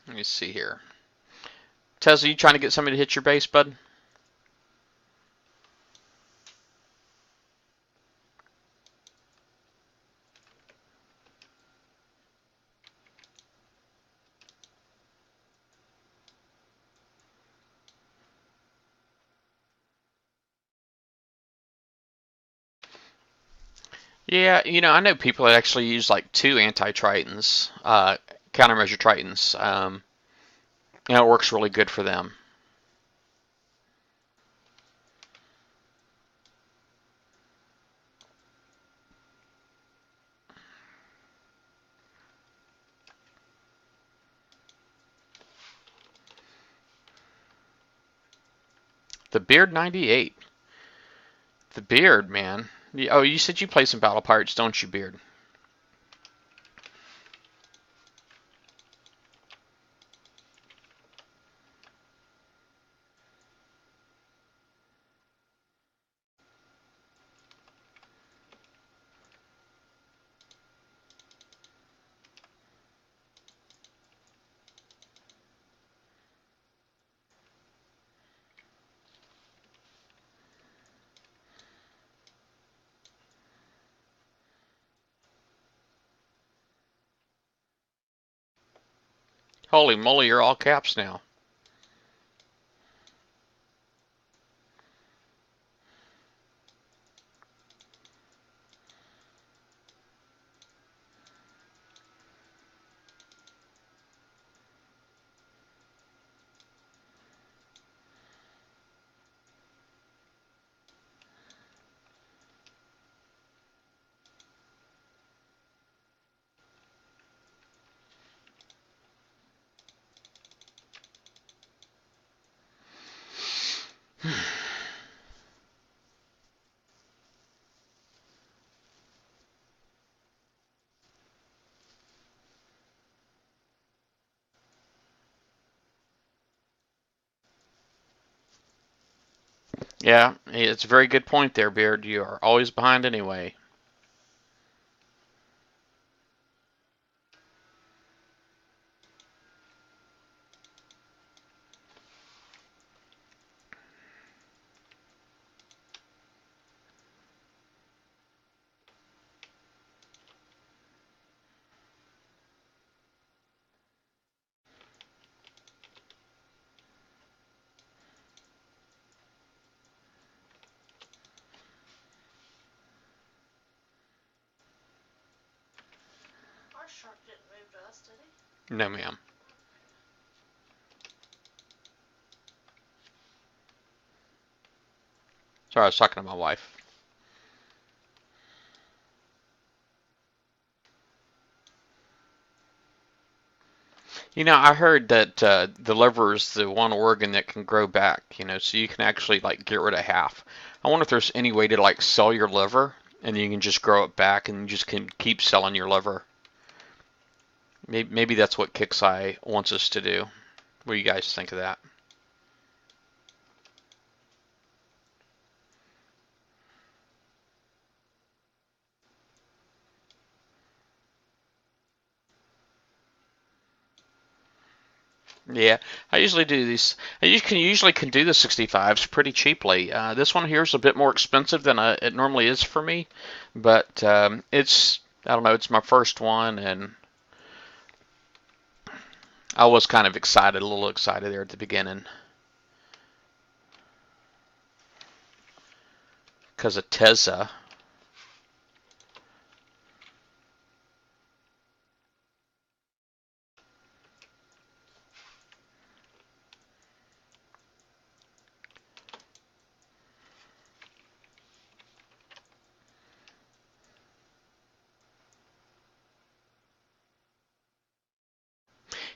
Let me see here. Tesla, you trying to get somebody to hit your base, bud? Yeah, I know people that actually use like two anti-Tritons, countermeasure Tritons. It works really good for them. The Beard 98. The Beard, man. Oh, you said you play some Battle Pirates, don't you, Beard? Holy moly, you're all caps now. Yeah, it's a very good point there, Beard. You are always behind anyway. Our shark didn't move to us, did he? No, ma'am. Sorry, I was talking to my wife. I heard that the liver is the one organ that can grow back, so you can actually like get rid of half. I wonder if there's any way to like sell your liver and you can just grow it back and you just can keep selling your liver. Maybe that's what Kixeye wants us to do. What do you guys think of that? Yeah, I usually do these. You can usually can do the 65s pretty cheaply. This one here is a bit more expensive than it normally is for me, but I don't know, it's my first one, and I was kind of excited, a little excited there at the beginning because of Tezza.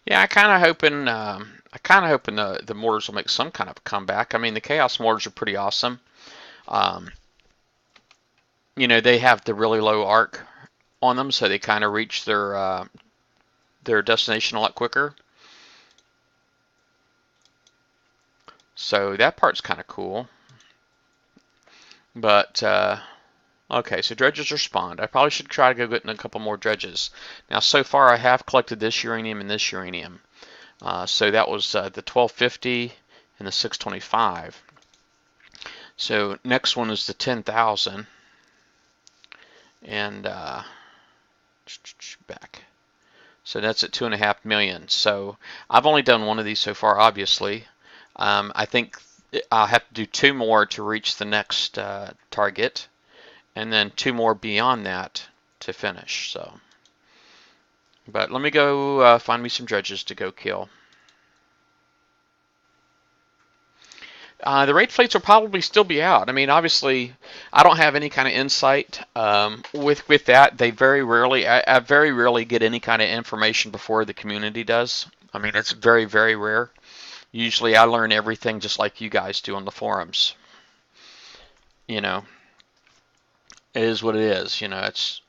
Yeah, I kind of hoping the mortars will make some kind of a comeback. I mean, the Chaos mortars are pretty awesome. Um, they have the really low arc on them, so they kind of reach their destination a lot quicker. So that part's kind of cool. But okay, so dredges are spawned. I probably should try to go get a couple more dredges. Now, so far I have collected this uranium and this uranium. So that was the 1250 and the 625. So next one is the 10,000 and back. So that's at 2.5 million. So I've only done one of these so far, obviously. I think I'll have to do two more to reach the next target, and then two more beyond that to finish. So, but let me go find me some dredges to go kill. The raid fleets will probably still be out. I mean, obviously, I don't have any kind of insight with that. They very rarely, I very rarely get any kind of information before the community does. I mean, it's very, very rare. Usually, I learn everything just like you guys do on the forums. You know, it is what it is. It's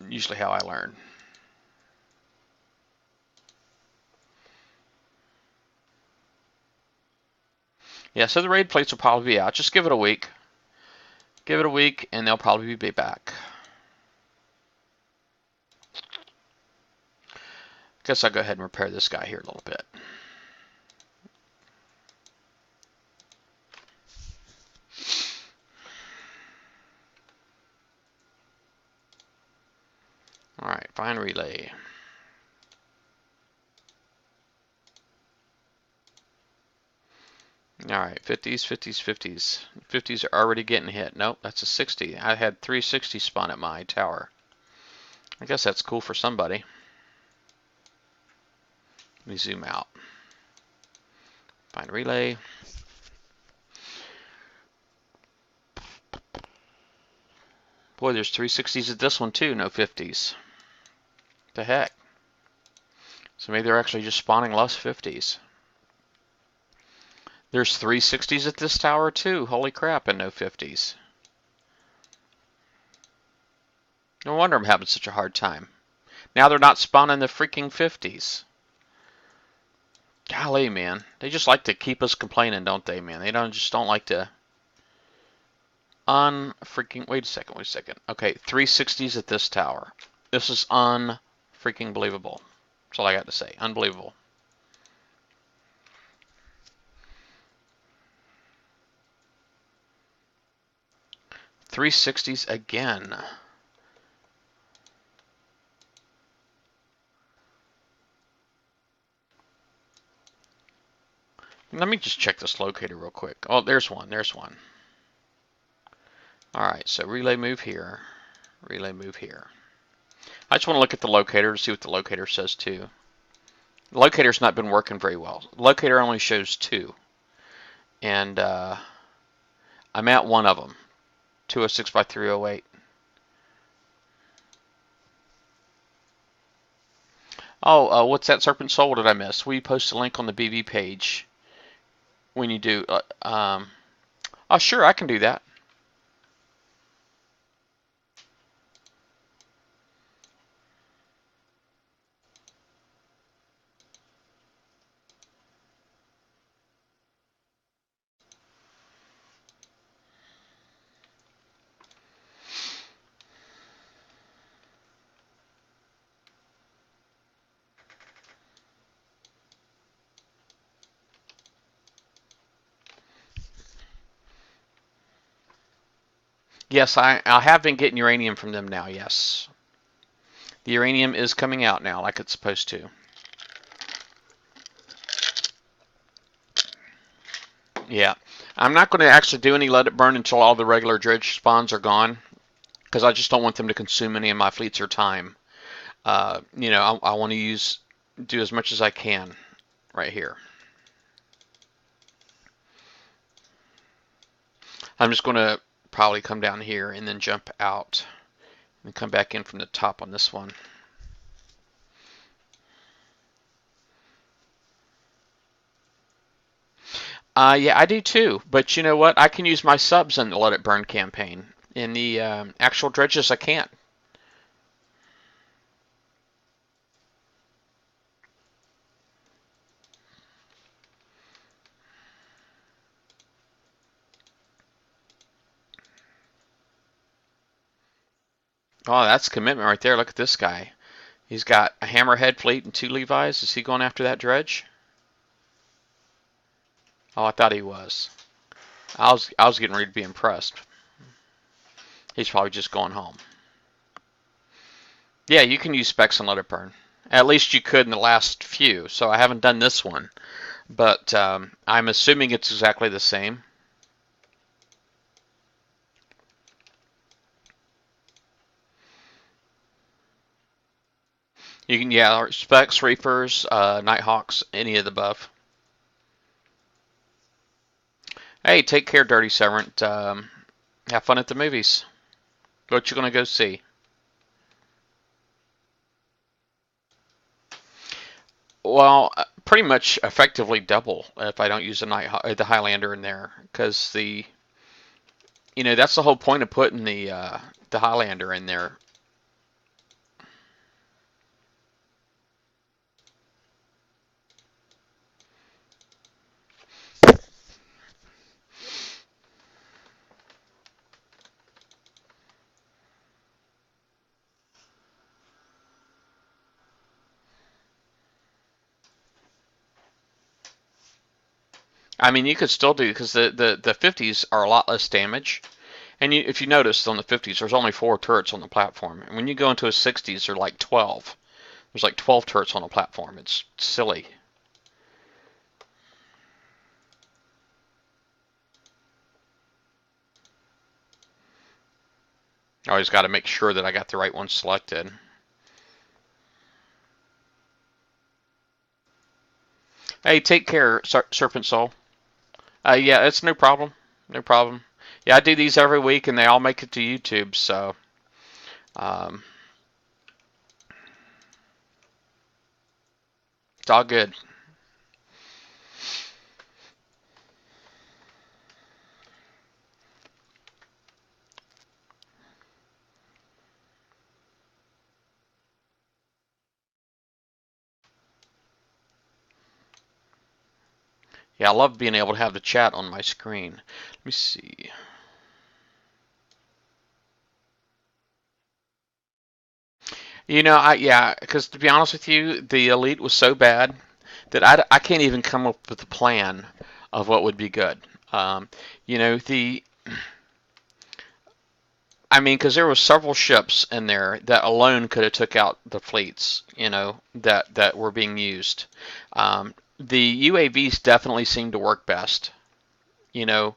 usually how I learn. Yeah, so the raid plates will probably be out. Just give it a week. Give it a week, and they'll probably be back. Guess I'll go ahead and repair this guy here a little bit. All right, find relay. All right, 50s, 50s, 50s. 50s are already getting hit. Nope, that's a 60. I had 360 spawn at my tower. I guess that's cool for somebody. Let me zoom out. Find relay. Boy, there's 360s at this one too, no 50s. What the heck? So maybe they're actually just spawning less 50s. There's 360s at this tower too. Holy crap, and no 50s. No wonder I'm having such a hard time. Now they're not spawning the freaking 50s. Golly, man. They just like to keep us complaining, don't they, man? They don't like to unfreaking wait a second. Okay, 360s at this tower. This is unfreaking believable. That's all I got to say. Unbelievable. $360s again. Let me just check this locator real quick. Oh, there's one. There's one. All right, so relay move here. Relay move here. I just want to look at the locator to see what the locator says too. The locator's not been working very well. The locator only shows 2. And I'm at one of them. 206 by 308. Oh, what's that, Serpent Soul? What did I miss? We post a link on the BB page when you do. Oh, sure, I can do that. Yes, I have been getting uranium from them now, yes. The uranium is coming out now like it's supposed to. Yeah. I'm not going to actually do any let it burn until all the regular dredge spawns are gone, because I just don't want them to consume any of my fleets or time. I want to do as much as I can right here. I'm just going to probably come down here and then jump out and come back in from the top on this one. Yeah, I do too. But you know what? I can use my subs in the Let It Burn campaign. In the actual dredges, I can't. Oh, that's commitment right there. Look at this guy. He's got a Hammerhead fleet and 2 Levis. Is he going after that dredge? Oh, I thought he was. I was getting ready to be impressed. He's probably just going home. Yeah, you can use specs and let it burn. At least you could in the last few. So I haven't done this one, but I'm assuming it's exactly the same. You can, yeah, specs, reapers, nighthawks, any of the above. Hey, take care, Dirty Servant. Have fun at the movies. What you gonna go see? Well, pretty much effectively double if I don't use the Highlander in there, because that's the whole point of putting the Highlander in there. I mean, you could still do because the 50s are a lot less damage. And if you notice on the 50s, there's only 4 turrets on the platform. And when you go into a 60s, there's like 12. There's like 12 turrets on the platform. It's silly. I always got to make sure that I got the right one selected. Hey, take care, Serpent Soul. Yeah, it's no problem. No problem. Yeah, I do these every week, and they all make it to YouTube. So, um, it's all good. Yeah, I love being able to have the chat on my screen. Let me see. Yeah, because to be honest with you, the Elite was so bad that I can't even come up with a plan of what would be good. Um, you know, the I mean, because there were several ships in there that alone could have took out the fleets, that were being used. The UAVs definitely seemed to work best, you know,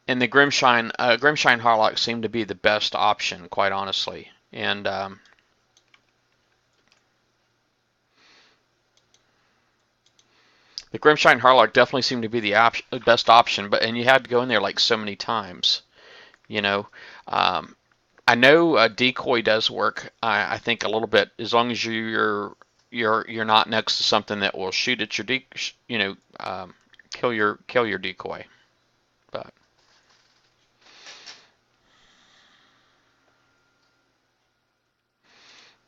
and the Grimshine Harlock seemed to be the best option, quite honestly. And the Grimshine Harlock definitely seemed to be the best option, and you had to go in there like so many times, you know. Um, I know decoy does work. I think a little bit, as long as you're not next to something that will shoot at your kill your decoy. But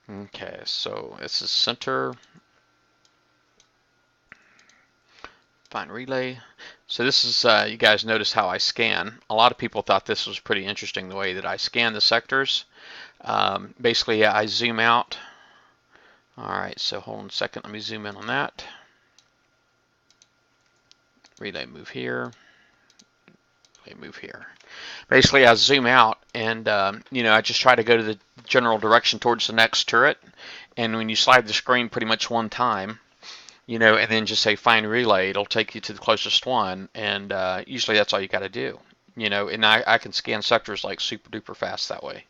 okay, so this is center. Find relay. So this is, you guys notice how I scan. A lot of people thought this was pretty interesting, the way that I scan the sectors. Basically, yeah, I zoom out. All right, so hold on a second. Let me zoom in on that. Relay move here. Relay move here. Basically, I zoom out and, I just try to go to the general direction towards the next turret. And when you slide the screen pretty much one time, and then just say find relay, it'll take you to the closest one, and usually that's all you got to do, and I can scan sectors like super duper fast that way.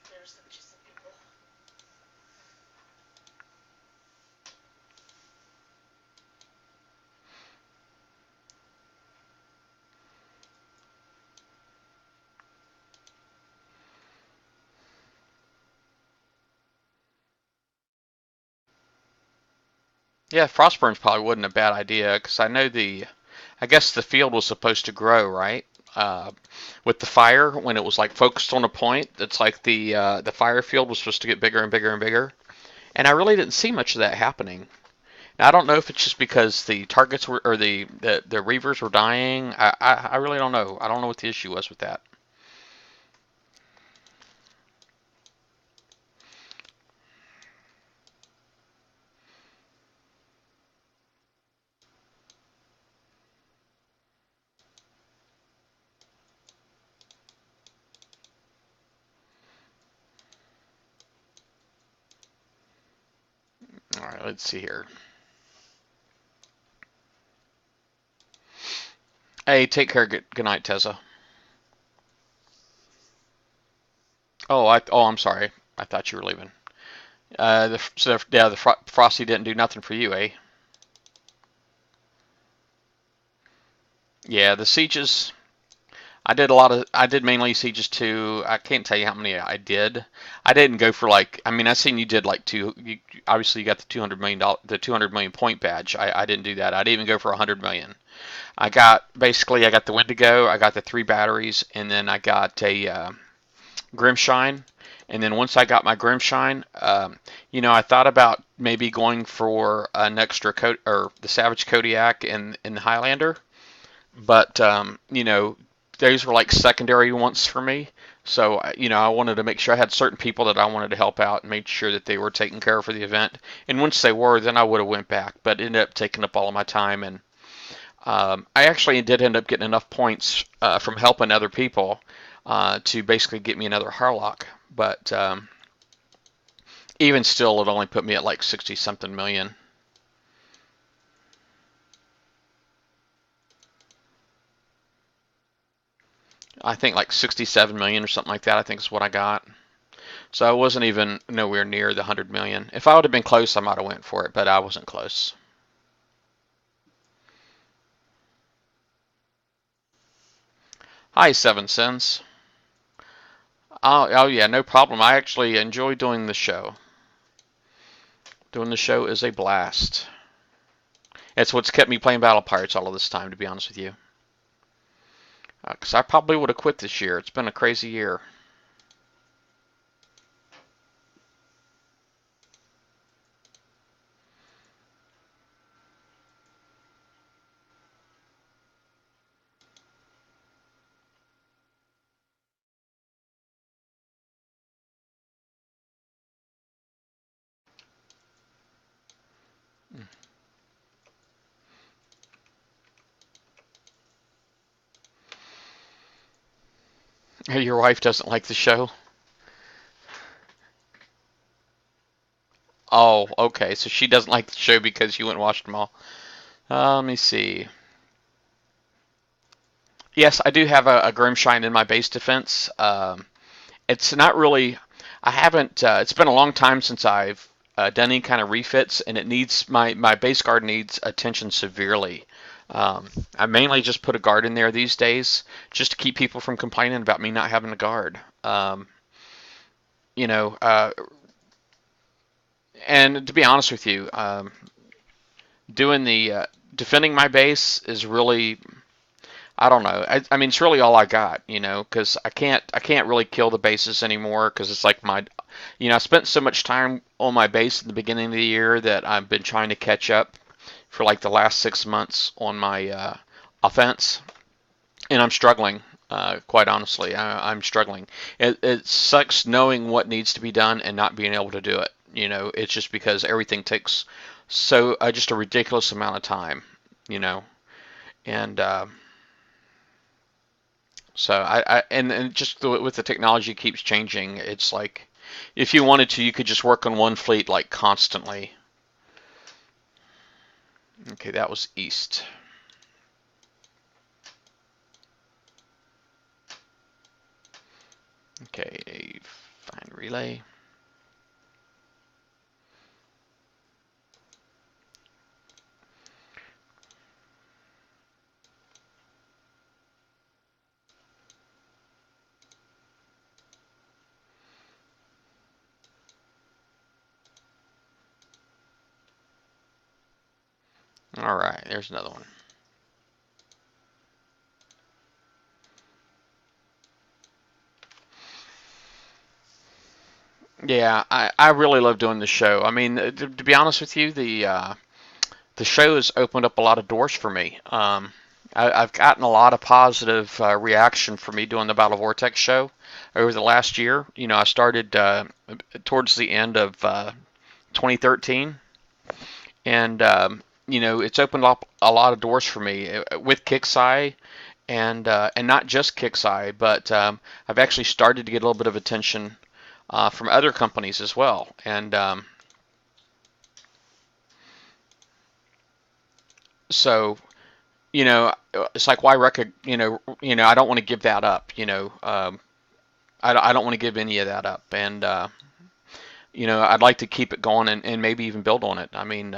There's just some people. Yeah, Frostburns probably wasn't a bad idea because I guess the field was supposed to grow, right? Uh, with the fire, when it was like focused on a point, it's like the fire field was supposed to get bigger and bigger and bigger, and I really didn't see much of that happening. Now, I don't know if it's just because the targets were or the reavers were dying. I really don't know. I don't know what the issue was with that. All right, let's see here. Hey, take care. Good night, Tessa. I'm sorry. I thought you were leaving. The Frosty didn't do nothing for you, eh? Yeah, the sieges. I did mainly sieges too. I can't tell you how many I did. I didn't go for like. I mean, I seen you did like two. Obviously you got the the 200 million point badge. I didn't do that. I didn't even go for 100 million. I got the Wendigo. I got the 3 batteries, and then I got a Grimshine. And then once I got my Grimshine, I thought about maybe going for an extra or the Savage Kodiak in the Highlander, but those were like secondary ones for me. So I wanted to make sure I had certain people that I wanted to help out and made sure that they were taken care of for the event. And once they were, then I would have went back, but it ended up taking up all of my time. And I actually did end up getting enough points from helping other people to basically get me another Harlock. But even still, it only put me at like 60 something million. I think like 67 million or something like that, I think is what I got. So I wasn't even nowhere near the 100 million. If I would have been close, I might have went for it, but I wasn't close. Hi, Seven Sins. Oh yeah, no problem. I actually enjoy doing the show. Doing the show is a blast. It's what's kept me playing Battle Pirates all of this time, to be honest with you. Because I probably would have quit this year. It's been a crazy year. Your wife doesn't like the show? Oh, okay. So she doesn't like the show because you went and watched them all. Let me see. Yes, I do have a Grimshine in my base defense. It's not really. I haven't. It's been a long time since I've done any kind of refits, and it needs my base guard needs attention severely. I mainly just put a guard in there these days, just to keep people from complaining about me not having a guard. You know, uh, and to be honest with you, doing the defending my base is really, I don't know. I mean, it's really all I got, because I can't really kill the bases anymore because it's like I spent so much time on my base in the beginning of the year that I've been trying to catch up for like the last 6 months on my offense, and I'm struggling. Quite honestly, I'm struggling. It sucks knowing what needs to be done and not being able to do it. It's just because everything takes just a ridiculous amount of time. You know, and So and just with the technology keeps changing, it's like if you wanted to, you could just work on one fleet like constantly. Okay, that was east. Okay, find relay. All right, there's another one. Yeah, I really love doing the show. I mean, to be honest with you, the show has opened up a lot of doors for me. I've gotten a lot of positive reaction for me doing the Battle Vortex show over the last year. You know, I started towards the end of 2013, and you know, it's opened up a lot of doors for me with Kixeye, and not just Kixeye, but I've actually started to get a little bit of attention from other companies as well, and so you know, it's like why record, I don't want to give that up, I don't want to give any of that up, and I'd like to keep it going and maybe even build on it. I mean,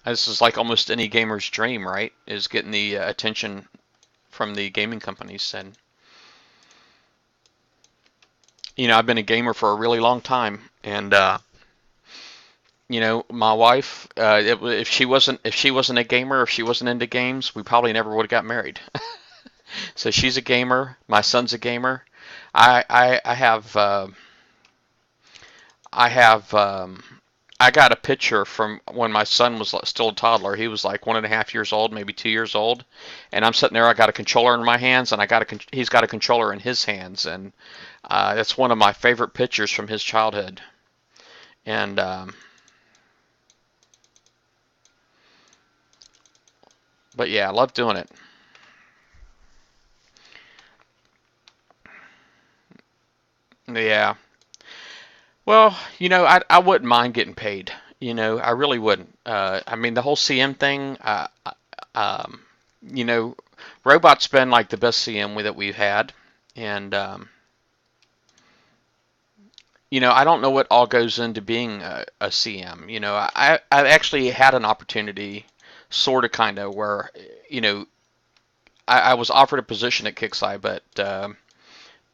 this is like almost any gamer's dream, right? Is getting the attention from the gaming companies, and I've been a gamer for a really long time, and my wife, if she wasn't a gamer, if she wasn't into games, we probably never would have got married. So she's a gamer. My son's a gamer. I have I got a picture from when my son was still a toddler. He was like 1.5 years old, maybe 2 years old, and I'm sitting there. I got a controller in my hands, and he's got a controller in his hands, and that's one of my favorite pictures from his childhood. And but yeah, I love doing it. Yeah. Well, I wouldn't mind getting paid. I really wouldn't. I mean, the whole CM thing, um, you know, Robot's been like the best CM that we've had. And, I don't know what all goes into being a CM. I actually had an opportunity, sort of, kind of, where, you know, I was offered a position at Kixeye, but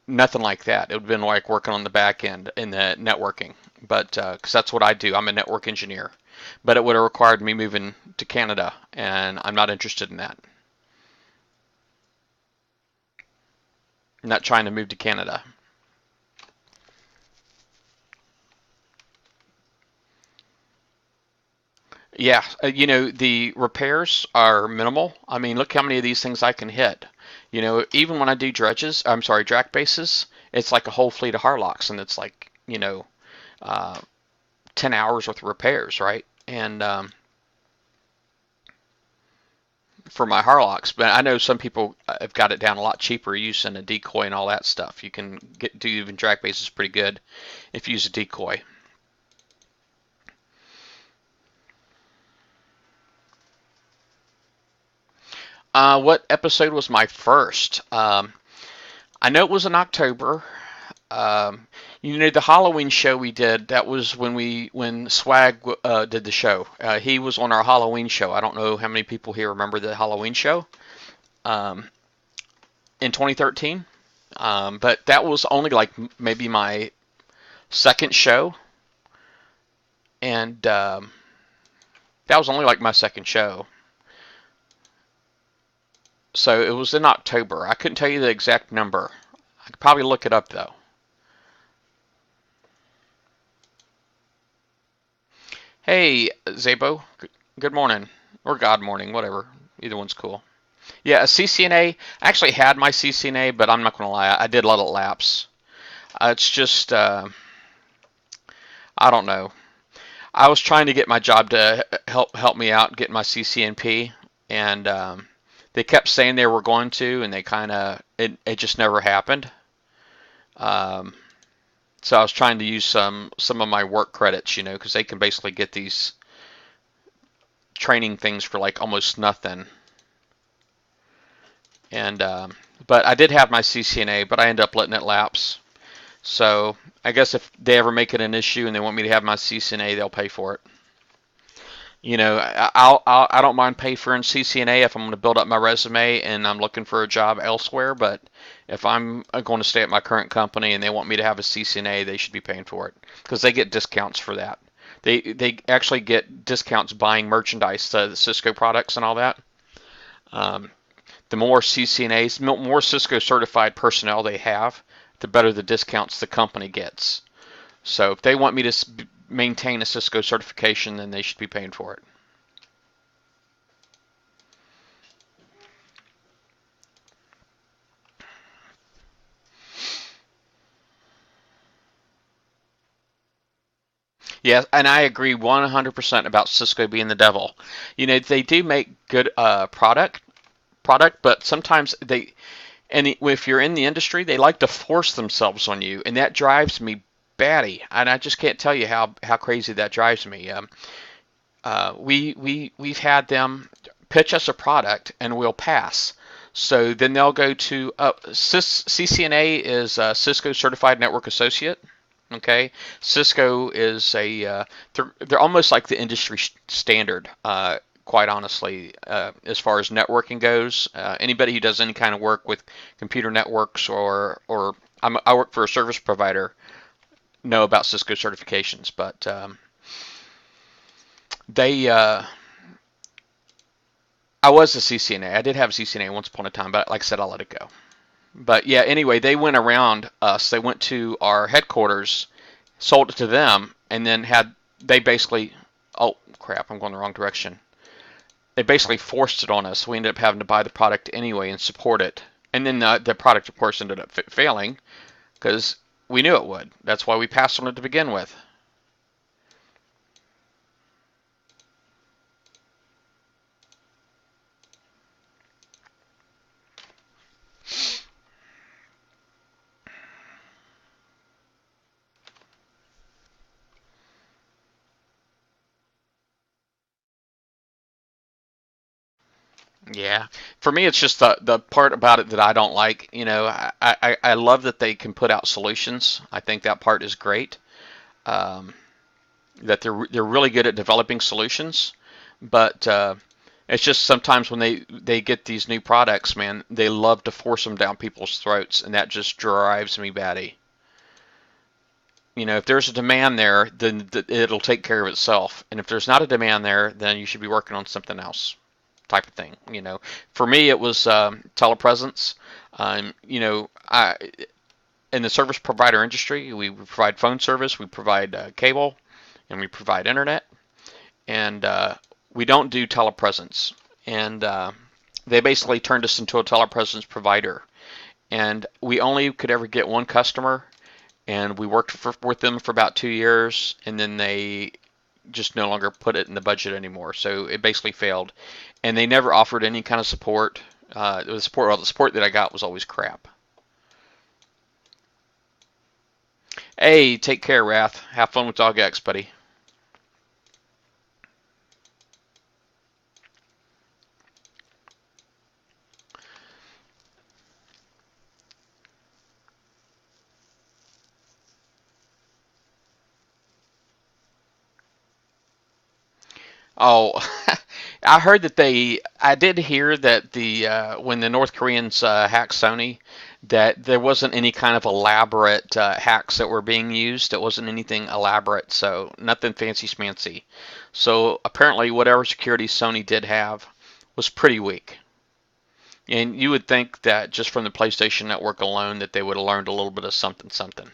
nothing like that. It would have been like working on the back end in the networking, but because that's what I do. I'm a network engineer, but it would have required me moving to Canada, and I'm not interested in that. I'm not trying to move to Canada. Yeah, the repairs are minimal. I mean, look how many of these things I can hit. Even when I do dredges, I'm sorry, drac bases, it's like a whole fleet of Harlocks, and it's like, uh, 10 hours worth of repairs, right? And for my Harlocks, but I know some people have got it down a lot cheaper using a decoy and all that stuff. You can do even drag bases pretty good if you use a decoy. What episode was my first? I know it was in October. Um, the Halloween show we did. That was when Swag did the show. He was on our Halloween show. I don't know how many people here remember the Halloween show um, in 2013. But that was only like maybe my second show, and that was only like my second show. So it was in October. I couldn't tell you the exact number. I could probably look it up though. Hey, Zabo. Good morning. Or God morning, whatever. Either one's cool. Yeah, a CCNA. I actually had my CCNA, but I'm not going to lie. I did let it lapse. It's just, I don't know. I was trying to get my job to help me out get my CCNP, and they kept saying they were going to, and they kind of it just never happened. Um, so I was trying to use some of my work credits, because they can basically get these training things for like almost nothing. And but I did have my CCNA, but I ended up letting it lapse. So I guess if they ever make it an issue and they want me to have my CCNA, they'll pay for it. I don't mind paying for a CCNA if I'm going to build up my resume and I'm looking for a job elsewhere. But if I'm going to stay at my current company and they want me to have a CCNA, they should be paying for it because they get discounts for that. They actually get discounts buying merchandise, the Cisco products and all that. Um, the more CCNAs, more Cisco certified personnel they have, the better the discounts the company gets. So if they want me to maintain a Cisco certification, then they should be paying for it. Yeah, and I agree 100% about Cisco being the devil. They do make good product, but sometimes if you're in the industry, they like to force themselves on you, and that drives me batty. And I just can't tell you how crazy that drives me. We've had them pitch us a product, and we'll pass. So then they'll go to CCNA is Cisco Certified Network Associate. Okay, Cisco is they're almost like the industry standard. Quite honestly, as far as networking goes, anybody who does any kind of work with computer networks or I work for a service provider know about Cisco certifications, but they I was a CCNA. I did have a CCNA once upon a time, but like I said, I let it go. But yeah, anyway, they went around us. They went to our headquarters, sold it to them, and then they basically, oh crap, I'm going the wrong direction. They basically forced it on us. We ended up having to buy the product anyway and support it. And then the product, of course, ended up failing because we knew it would. That's why we passed on it to begin with. Yeah, for me, it's just the part about it that I don't like. I love that they can put out solutions. I think that part is great. Um, that they're really good at developing solutions, but it's just sometimes when they get these new products, man, they love to force them down people's throats, and that just drives me batty. If there's a demand there, then it'll take care of itself, and if there's not a demand there, then you should be working on something else, type of thing. For me, it was telepresence. I in the service provider industry, we provide phone service, we provide cable, and we provide internet, and we don't do telepresence. And they basically turned us into a telepresence provider. And we only could ever get one customer, and we worked with them for about 2 years, and then they just no longer put it in the budget anymore. So it basically failed. And they never offered any kind of support. The support that I got was always crap. Hey, take care, Wrath. Have fun with Dog X, buddy. Oh, I heard that I did hear that when the North Koreans hacked Sony, that there wasn't any kind of elaborate hacks that were being used. It wasn't anything elaborate, so nothing fancy schmancy. So apparently, whatever security Sony did have was pretty weak. And you would think that just from the PlayStation Network alone, that they would have learned a little bit of something, something.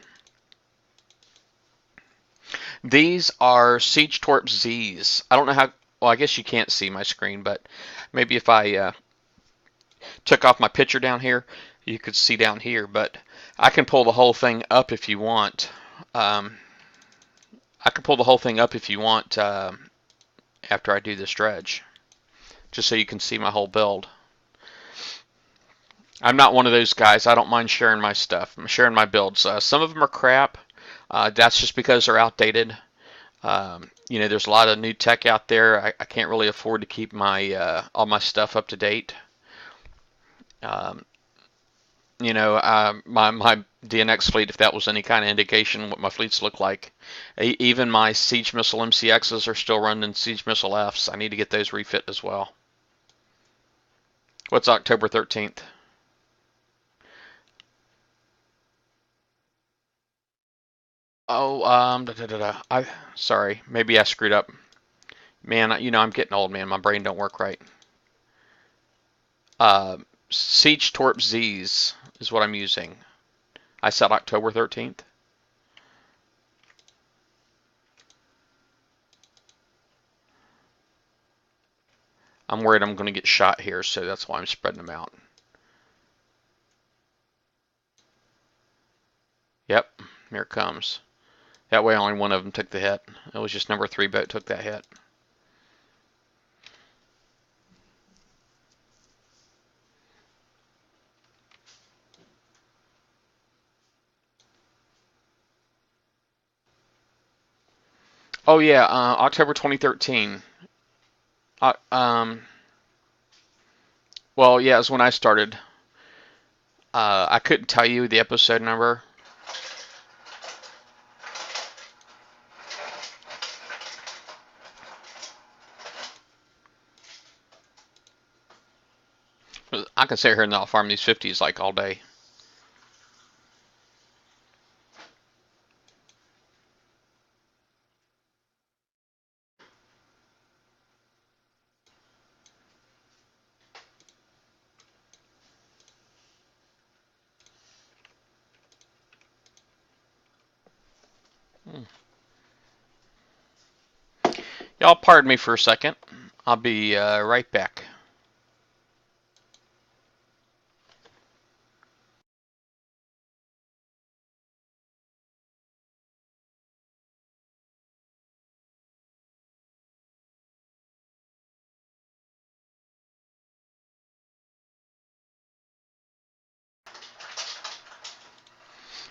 These are Siege Torp Z's. I don't know how. Well, I guess you can't see my screen, but maybe if I took off my picture down here, you could see down here. But I can pull the whole thing up if you want. I can pull the whole thing up if you want after I do this dredge, just so you can see my whole build. I'm not one of those guys. I don't mind sharing my stuff. I'm sharing my builds. Some of them are crap. That's just because they're outdated. There's a lot of new tech out there. I can't really afford to keep all my stuff up to date. Um, my DNX fleet, if that was any kind of indication what my fleets look like, even my Siege Missile MCXs are still running Siege Missile Fs. I need to get those refit as well. What's October 13th? Oh, sorry, maybe I screwed up. Man, I'm getting old, man. My brain don't work right. Uh, Siege Torp Z's is what I'm using. I said October 13th. I'm worried I'm going to get shot here, so that's why I'm spreading them out. Yep, here it comes. That way only one of them took the hit. It was just number 3 boat took that hit. Oh yeah, October 2013. Uh, um, well, yeah, it was when I started. I couldn't tell you the episode number. I can sit here and not farm these 50s like all day. Y'all pardon me for a second. I'll be right back.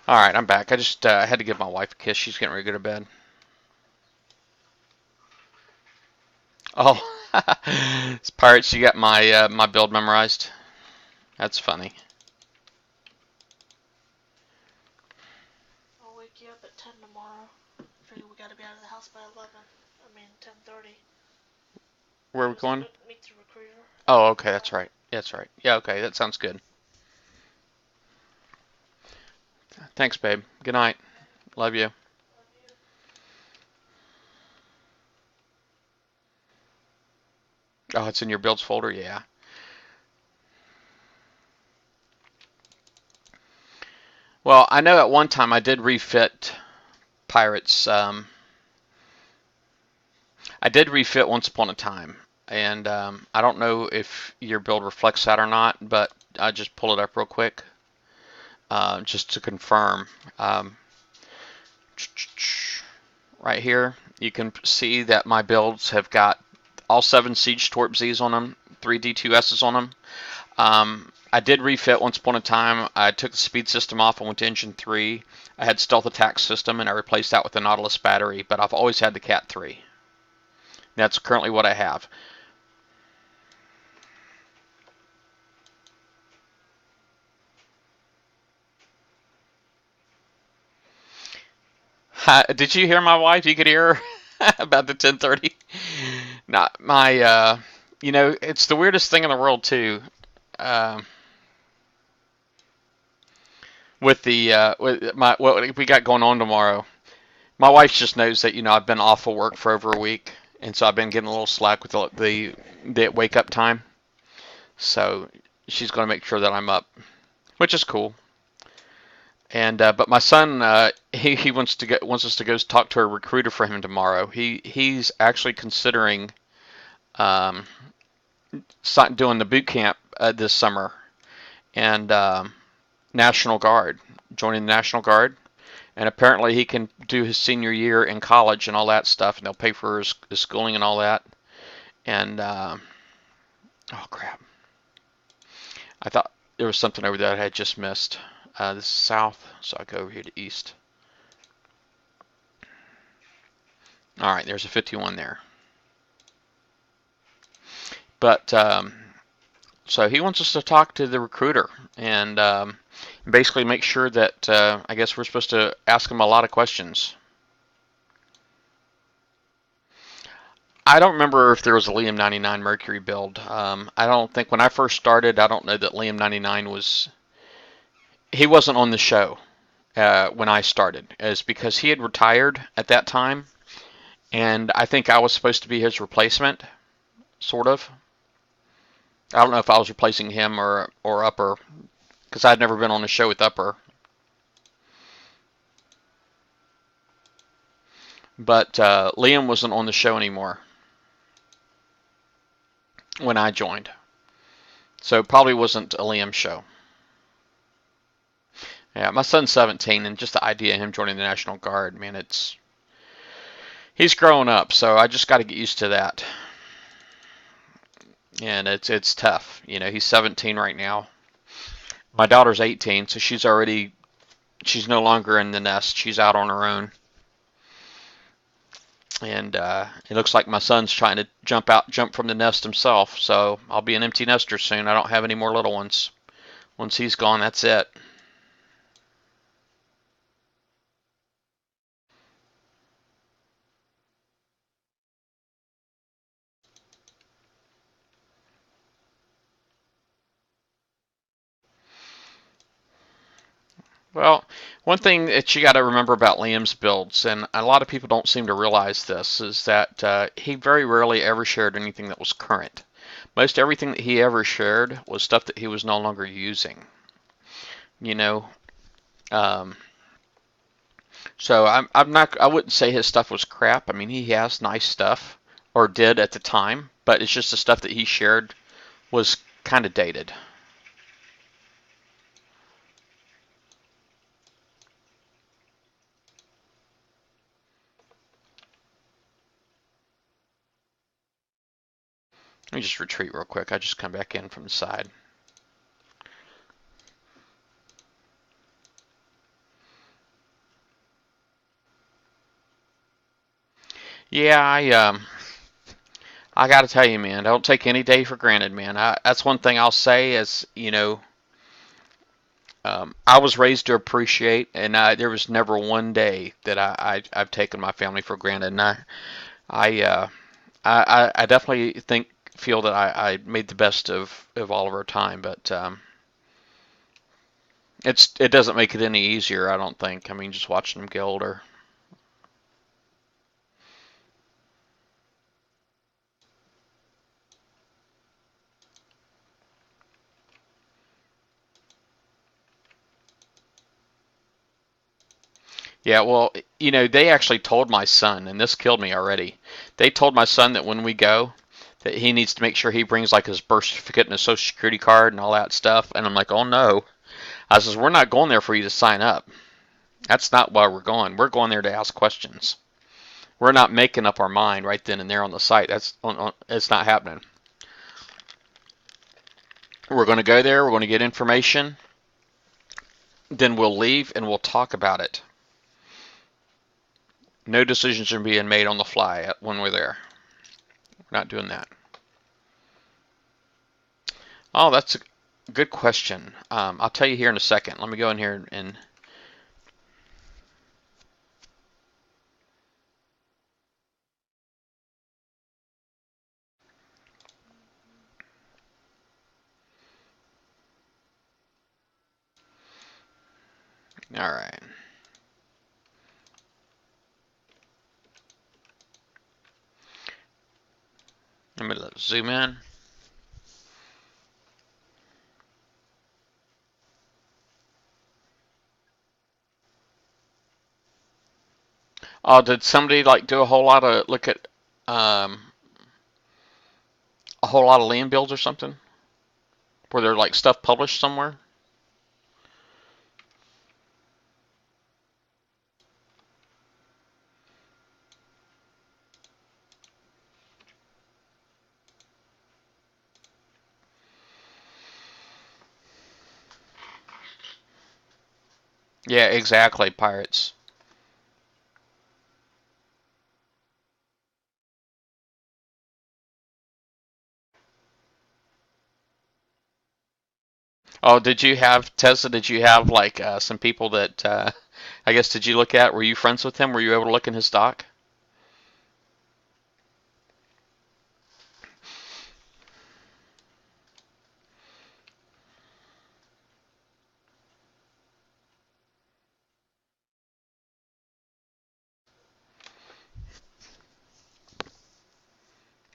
All right, I'm back. I just had to give my wife a kiss. She's getting ready to go to bed. Oh, it's Pirates. You got my build memorized. That's funny. I'll wake you up at 10 tomorrow. Figure we gotta be out of the house by 11. I mean, 10:30. Where are we going? Meet the recruiter. Oh, okay, that's right. That's right. Yeah, okay, that sounds good. Thanks, babe. Good night. Love you. Oh, it's in your builds folder? Yeah. Well, I know at one time I did refit Pirates. I did refit once upon a time. And I don't know if your build reflects that or not, but I just pull it up real quick just to confirm. Right here, you can see that my builds have got all 7 Siege Torp Z's on them, 3 D2S's on them. I did refit once upon a time. I took the speed system off and went to engine 3. I had stealth attack system and I replaced that with the Nautilus battery, but I've always had the Cat 3. That's currently what I have. Did you hear my wife? You could hear her about the 1030. Not my, it's the weirdest thing in the world too. With the with my what we got going on tomorrow. My wife just knows that I've been off of work for over a week, and so I've been getting a little slack with the wake up time. So she's going to make sure that I'm up, which is cool. And but my son, he wants us to go talk to a recruiter for him tomorrow. He's actually considering um, doing the boot camp this summer and National Guard, joining the National Guard. And apparently he can do his senior year in college and all that stuff, and they'll pay for his schooling and all that. And oh crap, I thought there was something over there that I had just missed. This is south, so I go over here to east. All right, there's a 51 there. But so he wants us to talk to the recruiter and basically make sure that I guess we're supposed to ask him a lot of questions. I don't remember if there was a Liam 99 Mercury build. I don't think when I first started, I don't know that Liam 99 was. He wasn't on the show, when I started, is because he had retired at that time, and I think I was supposed to be his replacement, sort of. I don't know if I was replacing him or Upper, because I'd never been on a show with Upper. But Liam wasn't on the show anymore when I joined, so it probably wasn't a Liam show. Yeah, my son's 17, and just the idea of him joining the National Guard, man, he's growing up, so I just got to get used to that. And it's tough. You know, he's 17 right now. My daughter's 18, so she's no longer in the nest. She's out on her own. And it looks like my son's trying to jump from the nest himself. So I'll be an empty nester soon. I don't have any more little ones. Once he's gone, that's it. Well, one thing that you got to remember about Liam's builds, and a lot of people don't seem to realize this, is that he very rarely ever shared anything that was current. Most everything that he ever shared was stuff that he was no longer using. You know, um, so I'm not I wouldn't say his stuff was crap. I mean, he has nice stuff, or did at the time, but it's just the stuff that he shared was kind of dated. Let me just retreat real quick. I just come back in from the side. Yeah, I got to tell you, man, don't take any day for granted, man. That's one thing I'll say is, I was raised to appreciate, and there was never one day that I've taken my family for granted. And I, uh, I definitely feel that I made the best of all of our time, but it doesn't make it any easier, I don't think. I mean, just watching them get older. Yeah, well, they actually told my son, and this killed me already. They told my son that when we go, that he needs to make sure he brings like his birth certificate and his social security card and all that stuff. And I'm like, oh no. I says, we're not going there for you to sign up. That's not why we're going. We're going there to ask questions. We're not making up our mind right then and there on the site. It's not happening. We're going to go there. We're going to get information. Then we'll leave and we'll talk about it. No decisions are being made on the fly when we're there. We're not doing that. Oh, that's a good question. I'll tell you here in a second. Let me go in here and all right. Let me zoom in. Oh, did somebody like do a whole lot of look at um, a whole lot of land builds or something? Were there like stuff published somewhere? Yeah, exactly, pirates. Oh, did you have Tessa? Did you have like some people that I guess did you look at? Were you friends with him? Were you able to look in his doc?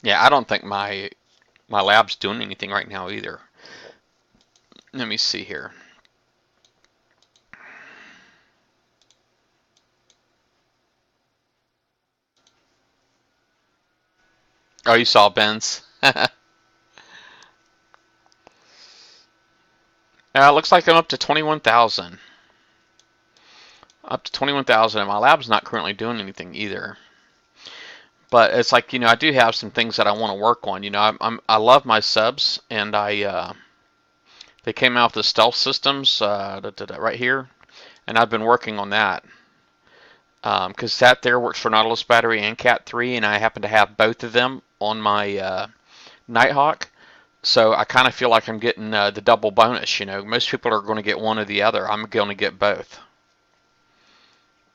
Yeah, I don't think my lab's doing anything right now either. Let me see here. Oh, you saw Ben's. It looks like I'm up to 21,000. Up to 21,000, and my lab's not currently doing anything either. But it's like, I do have some things that I want to work on. I love my subs, and they came out with the stealth systems right here, and I've been working on that. Because that there works for Nautilus Battery and Cat 3, and I happen to have both of them on my Nighthawk. So I kind of feel like I'm getting the double bonus. Most people are going to get one or the other. I'm going to get both.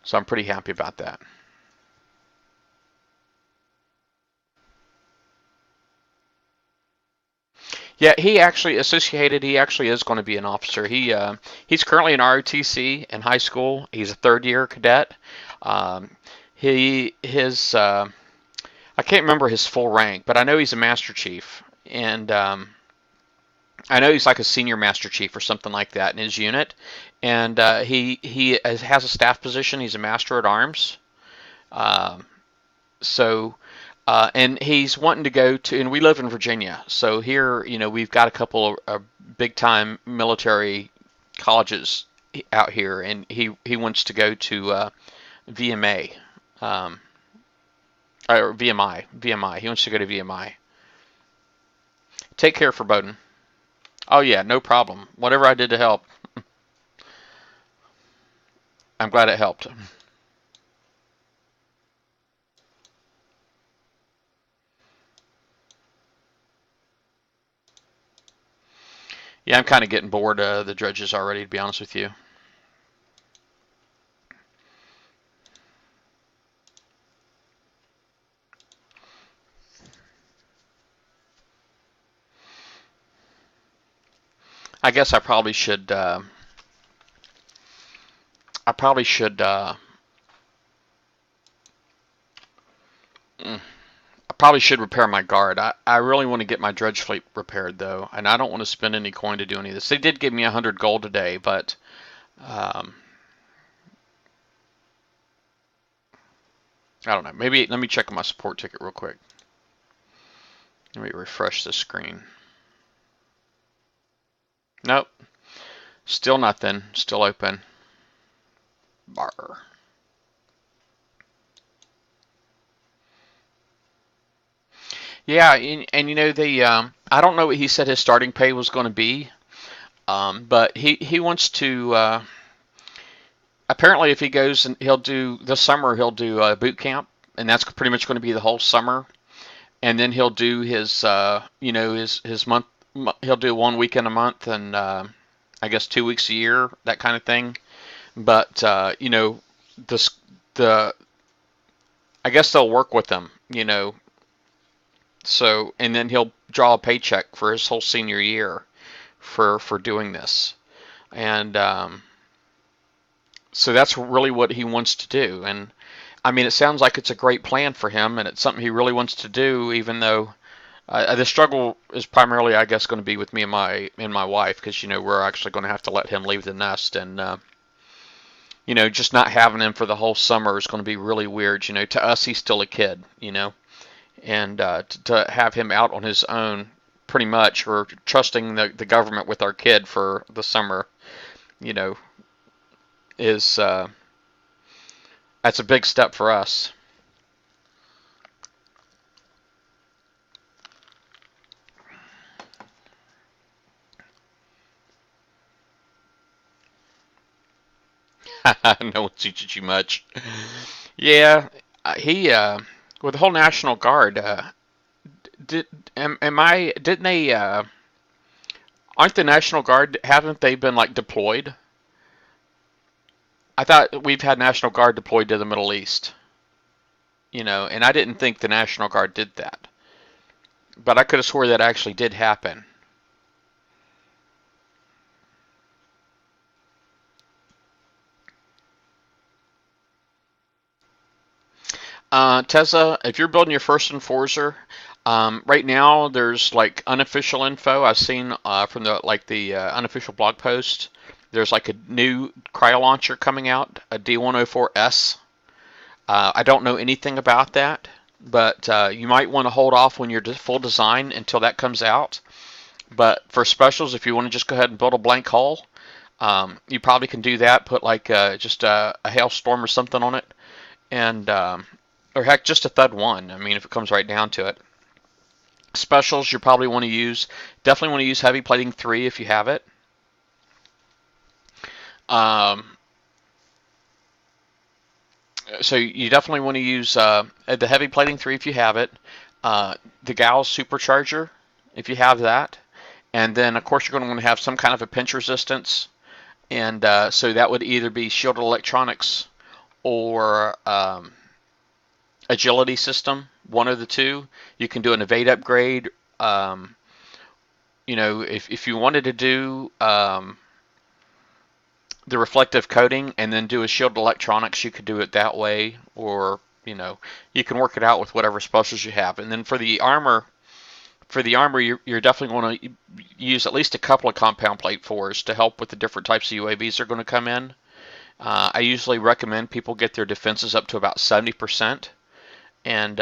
So I'm pretty happy about that. Yeah, he actually associated. He actually is going to be an officer. He's currently an ROTC in high school. He's a third year cadet. Um, I can't remember his full rank, but I know he's a Master Chief, and I know he's like a senior Master Chief or something like that in his unit. And he has a staff position. He's a Master at Arms. Um, so and he's wanting to go to, and we live in Virginia, so here, we've got a couple of big time military colleges out here, and he wants to go to VMA, um, or VMI. He wants to go to VMI. Take care, Foreboding. Oh yeah, no problem. Whatever I did to help, I'm glad it helped. Yeah, I'm kind of getting bored of the dredges already, to be honest with you. I guess I probably should. I probably should. Mm, I probably should repair my guard. I really want to get my dredge fleet repaired though, and I don't want to spend any coin to do any of this. They did give me 100 gold today, but um, I don't know. Maybe let me check my support ticket real quick. Let me refresh the screen. Nope, still nothing. Still open. Bar. Yeah, and they I don't know what he said his starting pay was going to be, but he wants to. Apparently, if he goes and he'll do this summer, he'll do a boot camp, and that's pretty much going to be the whole summer. And then he'll do his, his month. He'll do 1 weekend a month, and I guess 2 weeks a year, that kind of thing. But this the I guess they'll work with him, So and then he'll draw a paycheck for his whole senior year for doing this, and so that's really what he wants to do. And I mean, it sounds like it's a great plan for him, and it's something he really wants to do. Even though the struggle is primarily, I guess, going to be with me and my wife, because we're actually going to have to let him leave the nest, and just not having him for the whole summer is going to be really weird. To us, he's still a kid. And to have him out on his own, pretty much, or trusting the government with our kid for the summer, you know, is that's a big step for us. No one teaches you much. Yeah, he with the whole National Guard. Did am I? Didn't they? Aren't the National Guard? Haven't they been like deployed? I thought we've had National Guard deployed to the Middle East. And I didn't think the National Guard did that, but I could have swore that actually did happen. Tessa, if you're building your first Enforcer, right now there's like unofficial info I've seen from the unofficial blog post. There's like a new cryo launcher coming out, a D104S. I don't know anything about that, but you might want to hold off when you're full design until that comes out. But for specials, if you want to just go ahead and build a blank hull, you probably can do that. Put like just a hailstorm or something on it, and or heck, just a Thud 1. I mean, if it comes right down to it. Specials, you probably want to definitely want to use Heavy Plating 3 if you have it. So you definitely want to use the Heavy Plating 3 if you have it. The Gauss Supercharger if you have that. And then, of course, you're going to want to have some kind of a pinch resistance. And so that would either be shielded electronics or agility system, one of the two. You can do an evade upgrade. If you wanted to do the reflective coating and then do a shielded electronics, you could do it that way, or you can work it out with whatever specials you have. And then for the armor, you're definitely going to use at least a couple of compound plate 4s to help with the different types of UAVs that are going to come in. I usually recommend people get their defenses up to about 70%, and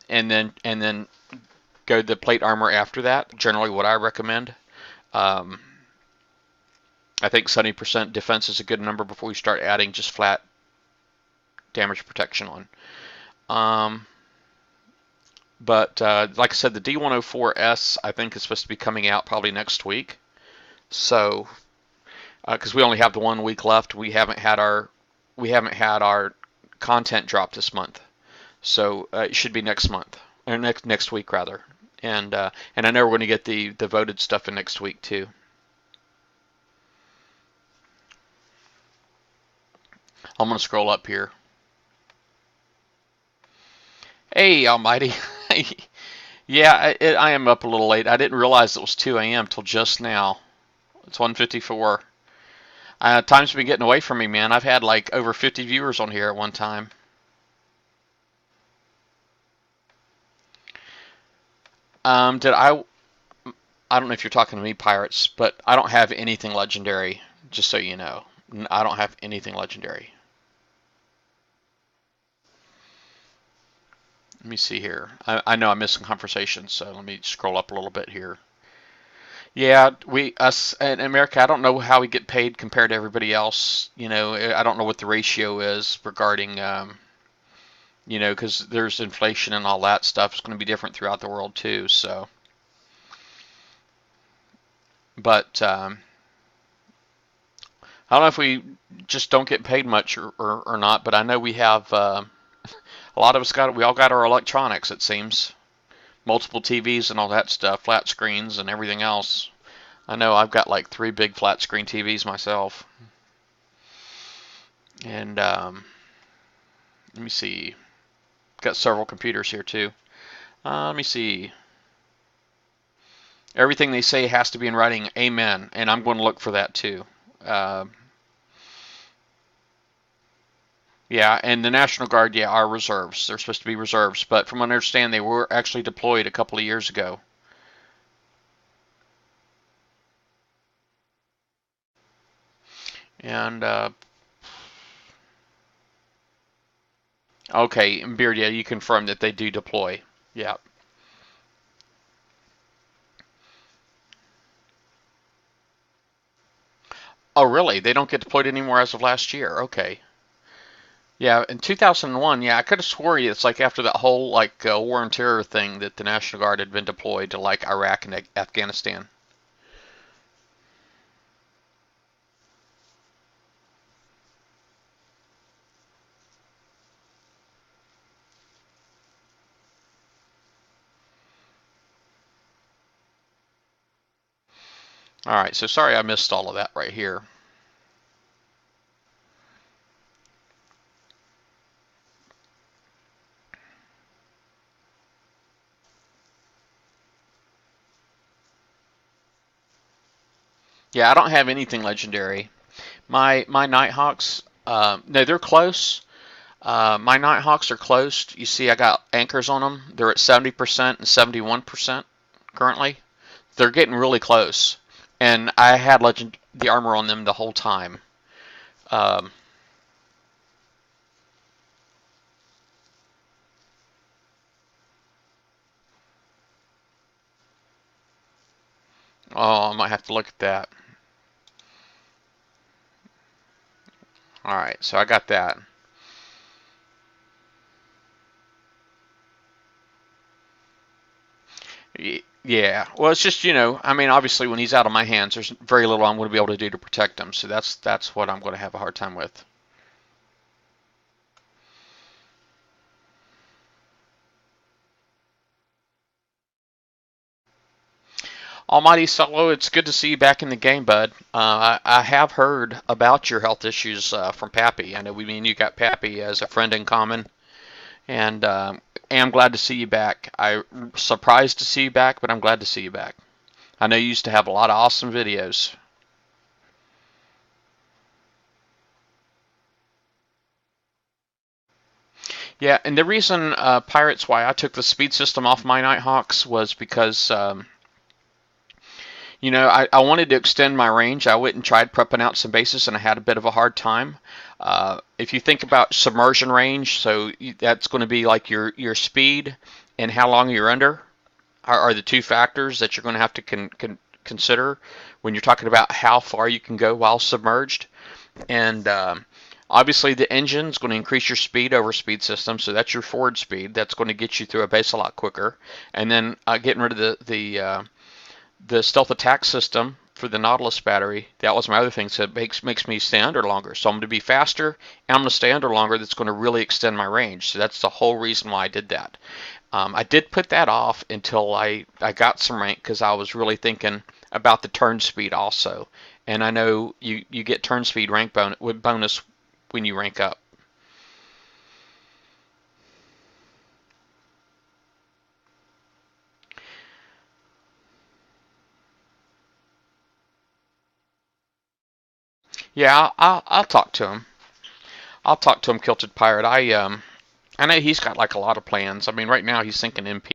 then go the plate armor after that. Generally, what I recommend. I think 70% defense is a good number before you start adding just flat damage protection on. But like I said, the D104S I think is supposed to be coming out probably next week. So, because we only have the 1 week left, we haven't had our content drop this month. So it should be next month or next week rather. And I know we're going to get the voted stuff in next week too. I'm going to scroll up here. Hey, Almighty. Yeah, I am up a little late. I didn't realize it was 2 a.m. till just now. It's 1:54. Time's been getting away from me, man. I've had like over 50 viewers on here at one time. I don't know if you're talking to me, Pirates, but I don't have anything legendary, just so you know. I don't have anything legendary. Let me see here. I know I missed some conversations, so let me scroll up a little bit here. Yeah, us in America, I don't know how we get paid compared to everybody else. I don't know what the ratio is regarding, because there's inflation and all that stuff. It's going to be different throughout the world too. So, but I don't know if we just don't get paid much or not. But I know we have. A lot of us we all got our electronics, it seems. Multiple TVs and all that stuff, flat screens and everything else. I know I've got like 3 big flat screen TVs myself. And let me see. Got several computers here too. Let me see. Everything they say has to be in writing, amen. And I'm going to look for that too. Yeah, and the National Guard, are reserves. They're supposed to be reserves, but from what I understand, they were actually deployed a couple of years ago. And, okay, and Beard, you confirmed that they do deploy. Yeah. Oh, really? They don't get deployed anymore as of last year? Okay. Yeah, in 2001, I could have swore it's like after that whole war on terror thing that the National Guard had been deployed to like Iraq and Afghanistan. All right, so sorry I missed all of that right here. Yeah, I don't have anything legendary. My Nighthawks, no, they're close. My Nighthawks are closed. You see I got anchors on them. They're at 70% and 71% currently. They're getting really close. And I had the armor on them the whole time. Um, oh, I might have to look at that. Alright, so I got that. Yeah, well, it's just, I mean, obviously when he's out of my hands, there's very little I'm going to be able to do to protect him. So that's what I'm going to have a hard time with. Almighty Solo, it's good to see you back in the game, bud. I have heard about your health issues from Pappy. I know we mean you got Pappy as a friend in common, and am glad to see you back. I'm surprised to see you back, but I'm glad to see you back. I know you used to have a lot of awesome videos. Yeah, and the reason, Pirates, why I took the speed system off my Nighthawks was because, I wanted to extend my range. I went and tried prepping out some bases, and I had a bit of a hard time. If you think about submersion range, so that's going to be like your speed and how long you're under are the two factors that you're going to have to consider when you're talking about how far you can go while submerged. And obviously, the engine's going to increase your speed over speed system, so that's your forward speed. That's going to get you through a base a lot quicker. And then getting rid of the stealth attack system for the Nautilus battery. That was my other thing. So it makes me stay under longer. So I'm going to be faster, and I'm going to stay under longer. That's going to really extend my range. So that's the whole reason why I did that. I did put that off until I got some rank because I was really thinking about the turn speed also. And I know you get turn speed rank bonus when you rank up. Yeah, I'll talk to him. I'll talk to him, Kilted Pirate. I know he's got like a lot of plans. I mean, right now he's thinking NP.